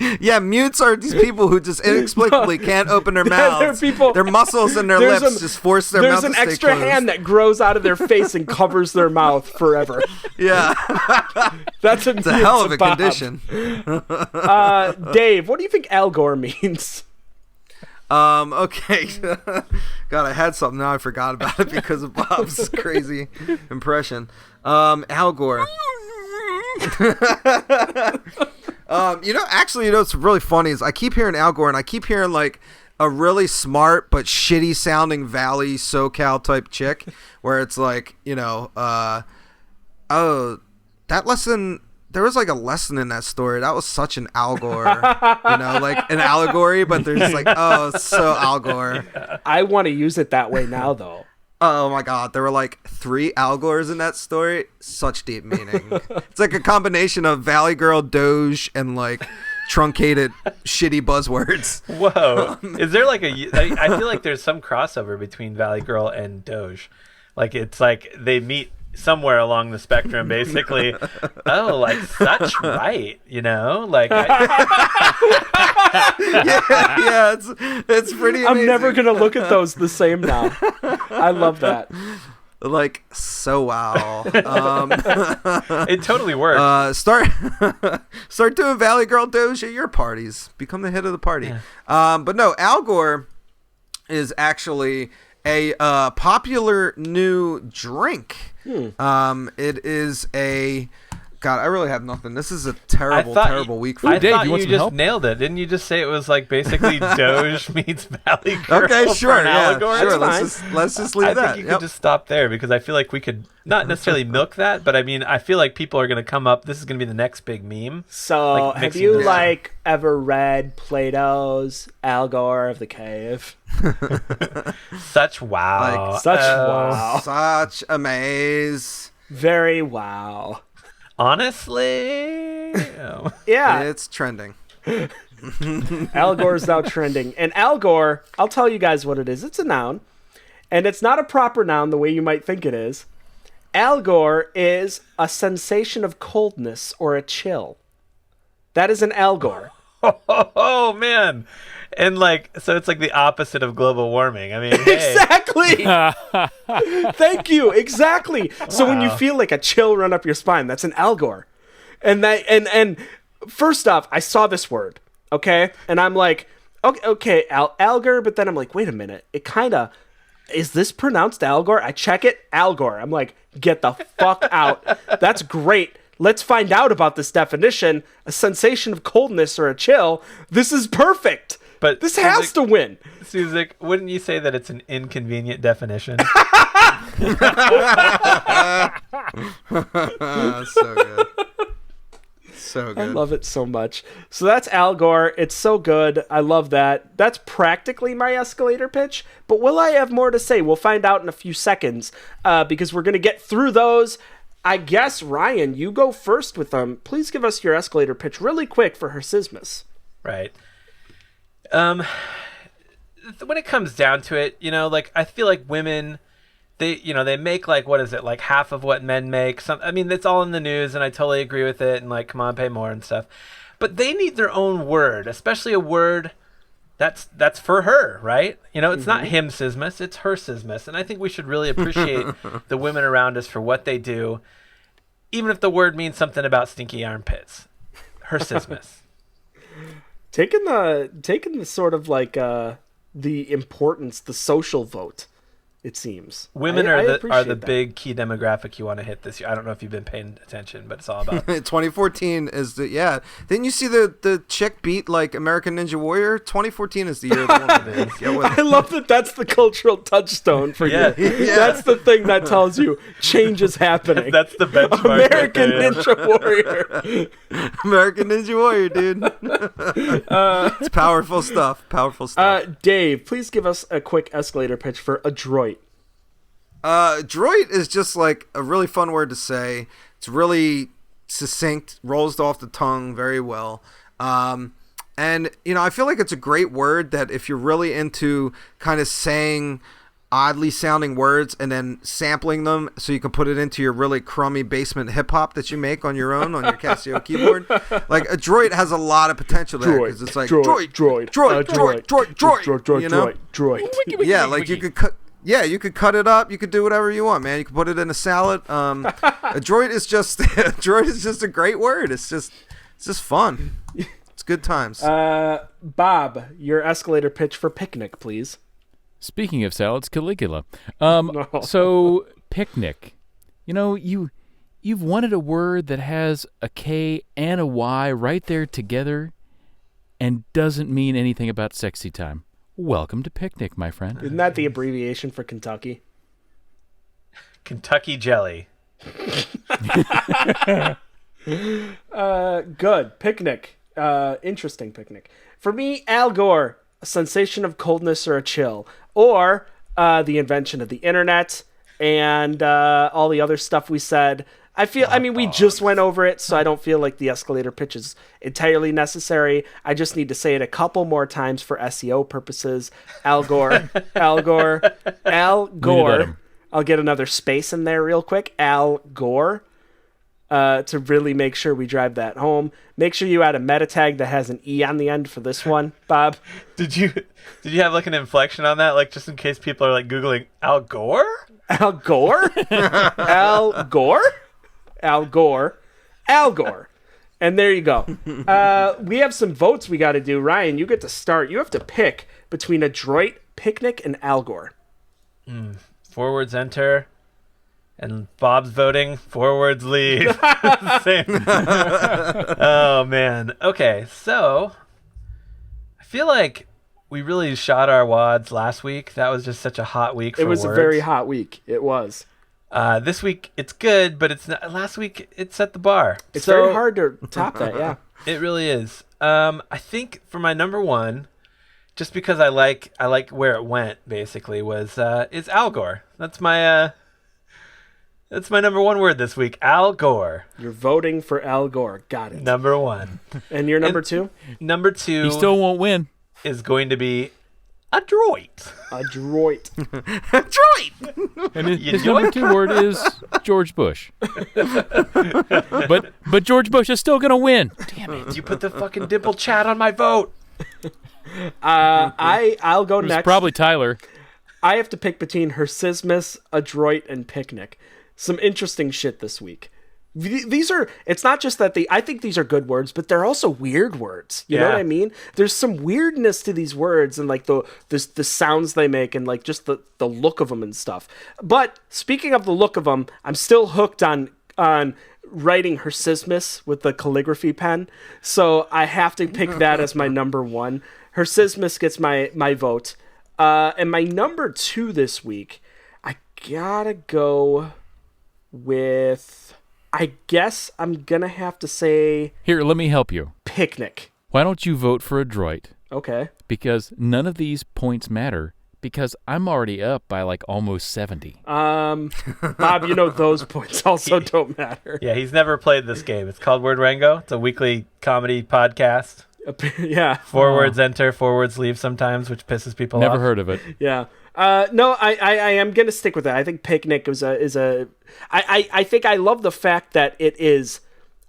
mutes are these people who just inexplicably can't open their mouths. Their muscles and their lips just force their mouth to stay There's an extra hand that grows out of their face and covers their mouth forever. Yeah. It's a hell of a condition. Dave, what do you think Al Gore means? Okay. God, I had something, now I forgot about it because of Bob's crazy impression. Al Gore. What's really funny is I keep hearing Al Gore and I keep hearing like a really smart but shitty sounding Valley SoCal type chick where it's like, that lesson, there was like a lesson in that story. That was such an Al Gore, like an allegory, but there's like, oh, it's so Al Gore. I want to use it that way now, though. Oh my God, there were like 3 Al Gores in that story. Such deep meaning. It's like a combination of Valley Girl, Doge, and like truncated shitty buzzwords. Whoa. Is there like I feel like there's some crossover between Valley Girl and Doge. Like it's like they meet somewhere along the spectrum, basically. Oh, like such right, like it's pretty amazing. I'm never gonna look at those the same now. I love that. Like, so wow. It totally works. Start doing Valley Girl Doge at your parties. Become the head of the party. Yeah. But no, Al Gore is actually a popular new drink. It is a God, I really have nothing. This is a terrible week for me. I Dave, thought you want you some just help? nailed it. Didn't you just say it was like basically Doge meets Valley Girl? Okay, sure, for an yeah, allegory? sure. That's Let's just leave I that. think you could just stop there because I feel like we could not necessarily milk that, but I mean, I feel like people are going to come up. This is going to be the next big meme. So, Like, have mixing you this up. ever read Plato's Al Gore of the Cave? Such wow. Like, Such wow. Such a maze. Very wow. Honestly, Yeah, It's trending. Al Gore's now trending. And Al Gore, I'll tell you guys what it is. It's a noun, and it's not a proper noun the way you might think it is. Al Gore is a sensation of coldness or a chill. That is an Al Gore. oh man, and like so, it's like the opposite of global warming. I mean, hey. Exactly. Thank you. Exactly. So when you feel like a chill run up your spine, that's an Al Gore. And and first off, I saw this word, okay, and I'm like, okay, Algor, but then I'm like, wait a minute, it kind of is this pronounced Al Gore? I check it, Al Gore. I'm like, get the fuck out. That's great. Let's find out about this definition. A sensation of coldness or a chill. This is perfect. But this has to win. Suzik, wouldn't you say that it's an inconvenient definition? So good. So I good. love it so much. So that's Al Gore. It's so good. I love that. That's practically my escalator pitch. But will I have more to say? We'll find out in a few seconds because we're going to get through those. I guess, Ryan, you go first with them. Please give us your escalator pitch really quick for her Sismus. Right. When it comes down to it, like I feel like women, they make like, what is it, like half of what men make. I mean, it's all in the news, and I totally agree with it. And like, come on, pay more and stuff. But they need their own word, especially a word that's for her, right? It's not him Sismus, it's her Sismus. And I think we should really appreciate the women around us for what they do, even if the word means something about stinky armpits. Her Sismus. Taking the sort of like the importance, the social vote, it seems. Women I are the appreciate that. big key demographic you want to hit this year. I don't know if you've been paying attention, but it's all about 2014 is the Didn't you see the chick beat like American Ninja Warrior? 2014 is the year of the woman. Get with it. I love that that's the cultural touchstone for Yeah. you. That's the thing that tells you change is happening. That's the benchmark. American right there, yeah. Ninja Warrior. American Ninja Warrior, dude. It's powerful stuff. Powerful stuff. Dave, please give us a quick escalator pitch for adroit. Droid is just like a really fun word to say. It's really succinct, rolls off the tongue very well. And I feel like it's a great word that if you're really into kind of saying oddly sounding words and then sampling them so you can put it into your really crummy basement hip hop that you make on your own on your Casio keyboard. Like a droid has a lot of potential there because it's like droid. You know? Droid. Yeah, like you could cut. Yeah, you could cut it up. You could do whatever you want, man. You could put it in a salad. A droid is just a great word. It's just fun. It's good times. Bob, your escalator pitch for picnic, please. Speaking of salads, Caligula. So picnic. You've wanted a word that has a K and a Y right there together and doesn't mean anything about sexy time. Welcome to picnic, my friend. Isn't that the abbreviation for Kentucky? Kentucky jelly. Good. Picnic. Interesting picnic. For me, Al Gore, a sensation of coldness or a chill. Or the invention of the internet and all the other stuff we said. We just went over it, so I don't feel like the escalator pitch is entirely necessary. I just need to say it a couple more times for SEO purposes. Al Gore. Al Gore. Al Gore. I'll get another space in there real quick. Al Gore. To really make sure we drive that home. Make sure you add a meta tag that has an E on the end for this one, Bob. Did you have like an inflection on that, like just in case people are like Googling Al Gore? Al Gore? Al Gore? Al Gore. Al Gore. And there you go. We have some votes we got to do. Ryan, you get to start. You have to pick between adroit, picnic, and Al Gore. Forwards enter. And Bob's voting 4 words leave. Same. Oh, man. Okay, so I feel like we really shot our wads last week. That was just such a hot week for words. It was a very hot week. It was. This week, it's good, but it's not. Last week, it set the bar. It's very hard to top that, yeah. It really is. I think for my number one, just because I like where it went, basically, is Al Gore. That's my number one word this week, Al Gore. You're voting for Al Gore. Got it. Number one. And you're number two? Number two. He still won't win. Is going to be adroit. Adroit. Adroit! And his number two word is George Bush. but George Bush is still going to win. Damn it. You put the fucking dimple chat on my vote. I'll go It's next. probably Tyler. I have to pick between Hersismus, Adroit, and Picnic. Some interesting shit this week. These are, it's not just that I think these are good words, but they're also weird words. You know what I mean? There's some weirdness to these words and like the sounds they make and like just the look of them and stuff. But speaking of the look of them, I'm still hooked on writing Hersismus with the calligraphy pen. So I have to pick that as my number one. Hersismus gets my vote. And my number two this week, I gotta go with, I guess I'm gonna have to say Here, let me help you. Picnic. Why don't you vote for Adroit? Okay. Because none of these points matter because I'm already up by like almost 70. Bob, you know those points also don't matter. Yeah, he's never played this game. It's called Word Rango. It's a weekly comedy podcast. Yeah. 4 words enter, 4 words leave sometimes, which pisses people off. Never heard of it. Yeah. No, I am gonna stick with that. I think Picnic I think I love the fact that it is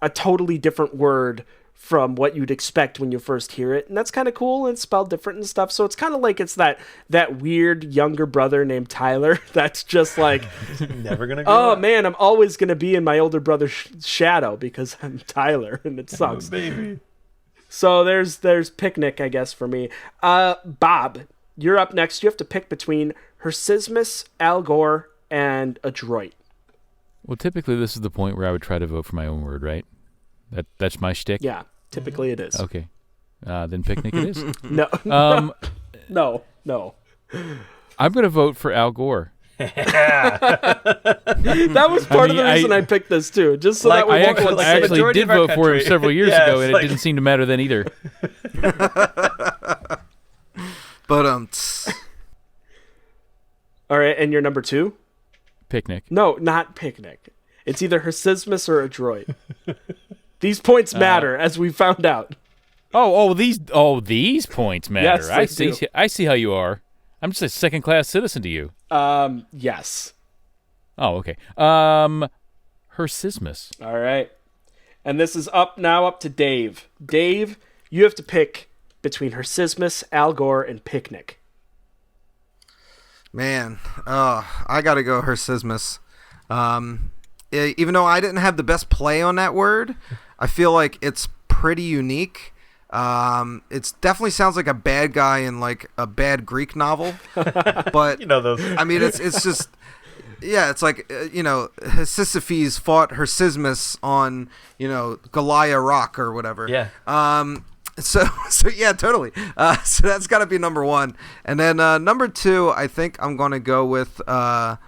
a totally different word from what you'd expect when you first hear it, and that's kind of cool. And it's spelled different and stuff, so it's kind of like it's that weird younger brother named Tyler that's just like never gonna go. Oh man, I'm always gonna be in my older brother's shadow because I'm Tyler, and it sucks. Oh, baby. So there's Picnic, I guess, for me. Bob, you're up next. You have to pick between Hersismus, Al Gore, and Adroit. Well, typically this is the point where I would try to vote for my own word, right? That's my shtick? Yeah, typically it is. Okay. Then Picnic it is. No. No. I'm going to vote for Al Gore. That was part of the reason I picked this, too. Just so that we I won't actually did vote for him several years ago, and it didn't seem to matter then either. But All right, and you're number two? Picnic. No, not Picnic. It's either Hersismus or Adroit. These points matter, as we found out. These points matter. Yes, they do. I see how you are. I'm just a second-class citizen to you. Yes. Oh, okay. Hersismus. All right. And this is up to Dave. Dave, you have to pick between Hersismus, Al Gore, and Picnic. man, I gotta go Hersismus. Even though I didn't have the best play on that word, I feel like it's pretty unique. It definitely sounds like a bad guy in like a bad Greek novel, but You know those. I mean, it's just, yeah, it's like, Sisyphes fought Hersismus on, Goliath Rock or whatever. Yeah. So yeah, totally. So that's got to be number one. And then number two, I think I'm going to go with, I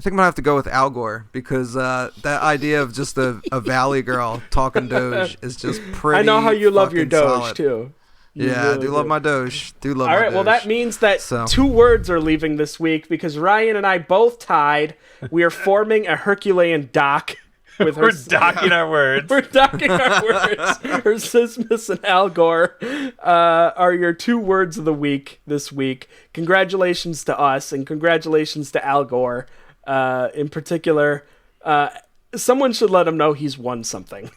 think I'm going to have to go with Al Gore, because that idea of just a valley girl talking Doge is just pretty. I know how you love your Doge, solid. too. You Yeah, really I do love my Doge. All right, well, that means that So. 2 words are leaving this week because Ryan and I both tied. We are forming a Herculean dock. We're docking our words. We're docking our words. Hersismus and Al Gore are your 2 words of the week this week. Congratulations to us, and congratulations to Al Gore. In particular, someone should let him know he's won something.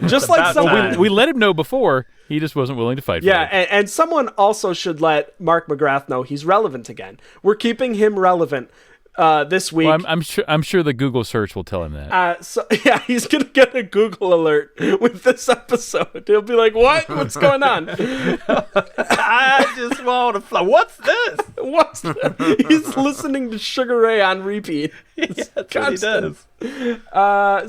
Just like someone... We let him know before. He just wasn't willing to fight for Yeah, it. and someone also should let Mark McGrath know he's relevant again. We're keeping him relevant this week. Well, I'm sure the Google search will tell him that. So yeah, he's gonna get a Google alert with this episode. He'll be like, "What? What's going on? I just want to fly. What's this? What's?" He's listening to Sugar Ray on repeat. Yeah, that's what he does.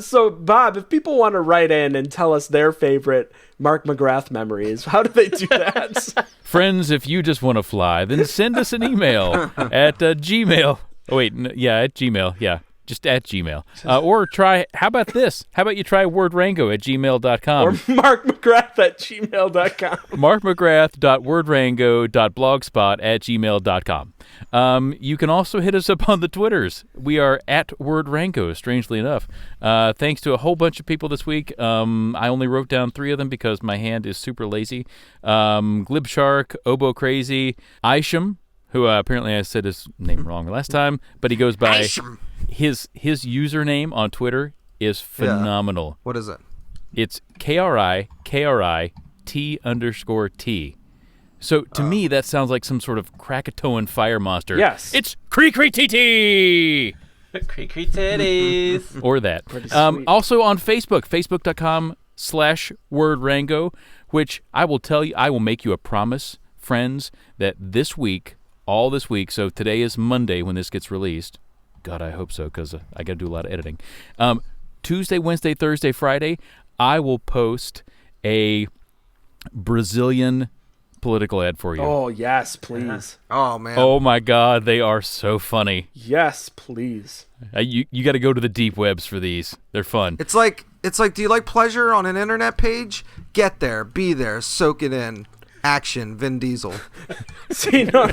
So Bob, if people want to write in and tell us their favorite Mark McGrath memories, how do they do that? Friends, if you just want to fly, then send us an email at Gmail. Oh, wait, at Gmail. Yeah, just at Gmail. Or try, how about this? How about you try wordrango at gmail.com. Or markmcgrath at gmail.com. markmcgrath.wordrango.blogspot at gmail.com. You can also hit us up on the Twitters. We are at wordrango, strangely enough. Thanks to a whole bunch of people this week. I only wrote down 3 of them because my hand is super lazy. Glibshark, Obo Crazy, Isham, who apparently I said his name wrong last time, but he goes by his username on Twitter is phenomenal. Yeah. What is it? It's KRI_T_T. So to me, that sounds like some sort of Krakatoan fire monster. Yes. It's Cree-Cree-Tee-Tee! Cree titties. Or that. Also on Facebook, facebook.com/wordrango, which I will tell you, I will make you a promise, friends, that this week, all this week, so today is Monday when this gets released. God, I hope so, because I got to do a lot of editing. Tuesday, Wednesday, Thursday, Friday, I will post a Brazilian political ad for you. Oh, yes, please. Oh, man. Oh, my God, they are so funny. Yes, please. You got to go to the deep webs for these. They're fun. It's like, do you like pleasure on an internet page? Get there, be there, soak it in. Action, Vin Diesel. See, no,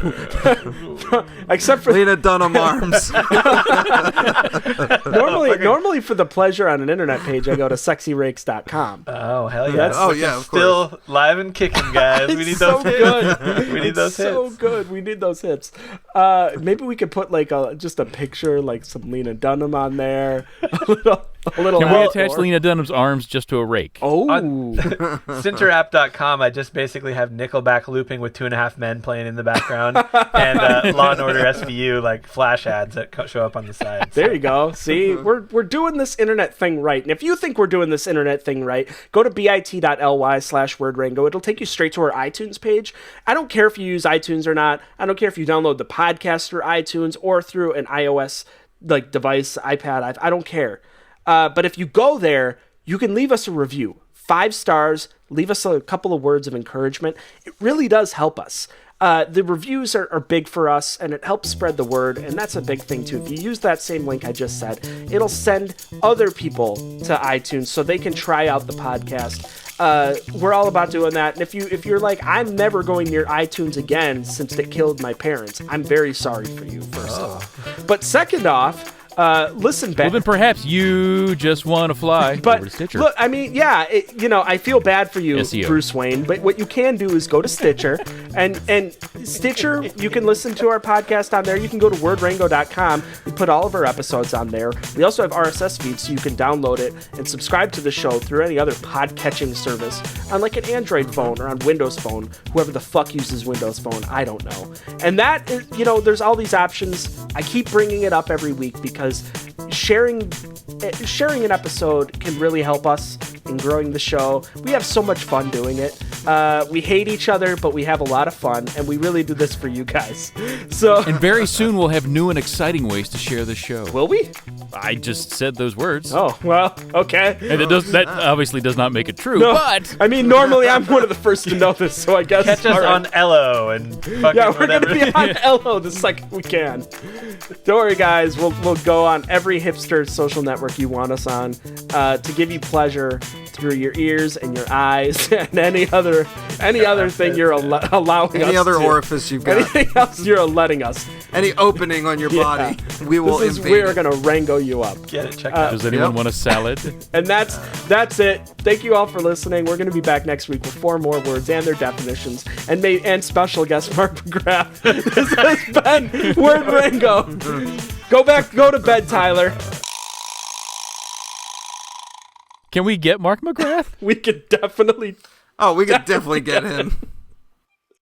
except for Lena Dunham arms. normally for the pleasure on an internet page, I go to sexyrakes.com. Oh, hell yeah. Of Still course. live and kicking, guys. We need so those good. hits. We need those hits. So good. We need those hits. Maybe we could put like just a picture, like some Lena Dunham on there. A little. Can we attach Lena Dunham's arms just to a rake? Oh. Cinterapp.com, I just basically have Nickelback looping with 2.5 Men playing in the background and Law and Order SVU like flash ads that show up on the side. There you go. See, we're doing this internet thing right. And if you think we're doing this internet thing right, go to bit.ly/wordrango. It'll take you straight to our iTunes page. I don't care if you use iTunes or not. I don't care if you download the podcast through iTunes or through an iOS like device, iPad. I don't care. But if you go there, you can leave us a review. 5 stars, leave us a couple of words of encouragement. It really does help us. The reviews are big for us, and it helps spread the word, and that's a big thing too. If you use that same link I just said, it'll send other people to iTunes so they can try out the podcast. We're all about doing that, and if you're like, I'm never going near iTunes again since it killed my parents, I'm very sorry for you, first off. But second off, listen back. Well, then perhaps you just want to fly over to Stitcher. Look, I mean, yeah, I feel bad for you, SEO. Bruce Wayne, but what you can do is go to Stitcher, and Stitcher, you can listen to our podcast on there. You can go to wordrango.com. We put all of our episodes on there. We also have RSS feeds, so you can download it and subscribe to the show through any other pod-catching service on like an Android phone or on Windows Phone. Whoever the fuck uses Windows Phone, I don't know. And that is, there's all these options. I keep bringing it up every week because sharing an episode can really help us in growing the show. We have so much fun doing it. We hate each other, but we have a lot of fun, and we really do this for you guys. So, and very soon we'll have new and exciting ways to share the show. Will we? I just said those words. Oh, well, okay. And that obviously does not make it true, No, but... I mean, normally I'm one of the first to know this, so I guess... Catch us on Ello and fucking yeah, we're whatever. going to be on Ello the second we can. Don't worry, guys. We'll go on every hipster social network you want us on to give you pleasure through your ears and your eyes and any other thing you're allowing us to. Any other orifice you've got. Anything else you're letting us. Any opening on your body, we will invade. We're going to Rango you up. Get it, check it out. Does anyone want a salad? And that's it. Thank you all for listening. We're going to be back next week with 4 more words and their definitions, and special guest Mark McGrath. This has been Word Rango. Go to bed, Tyler. Can we get Mark McGrath? We could definitely. Oh, we could definitely get him.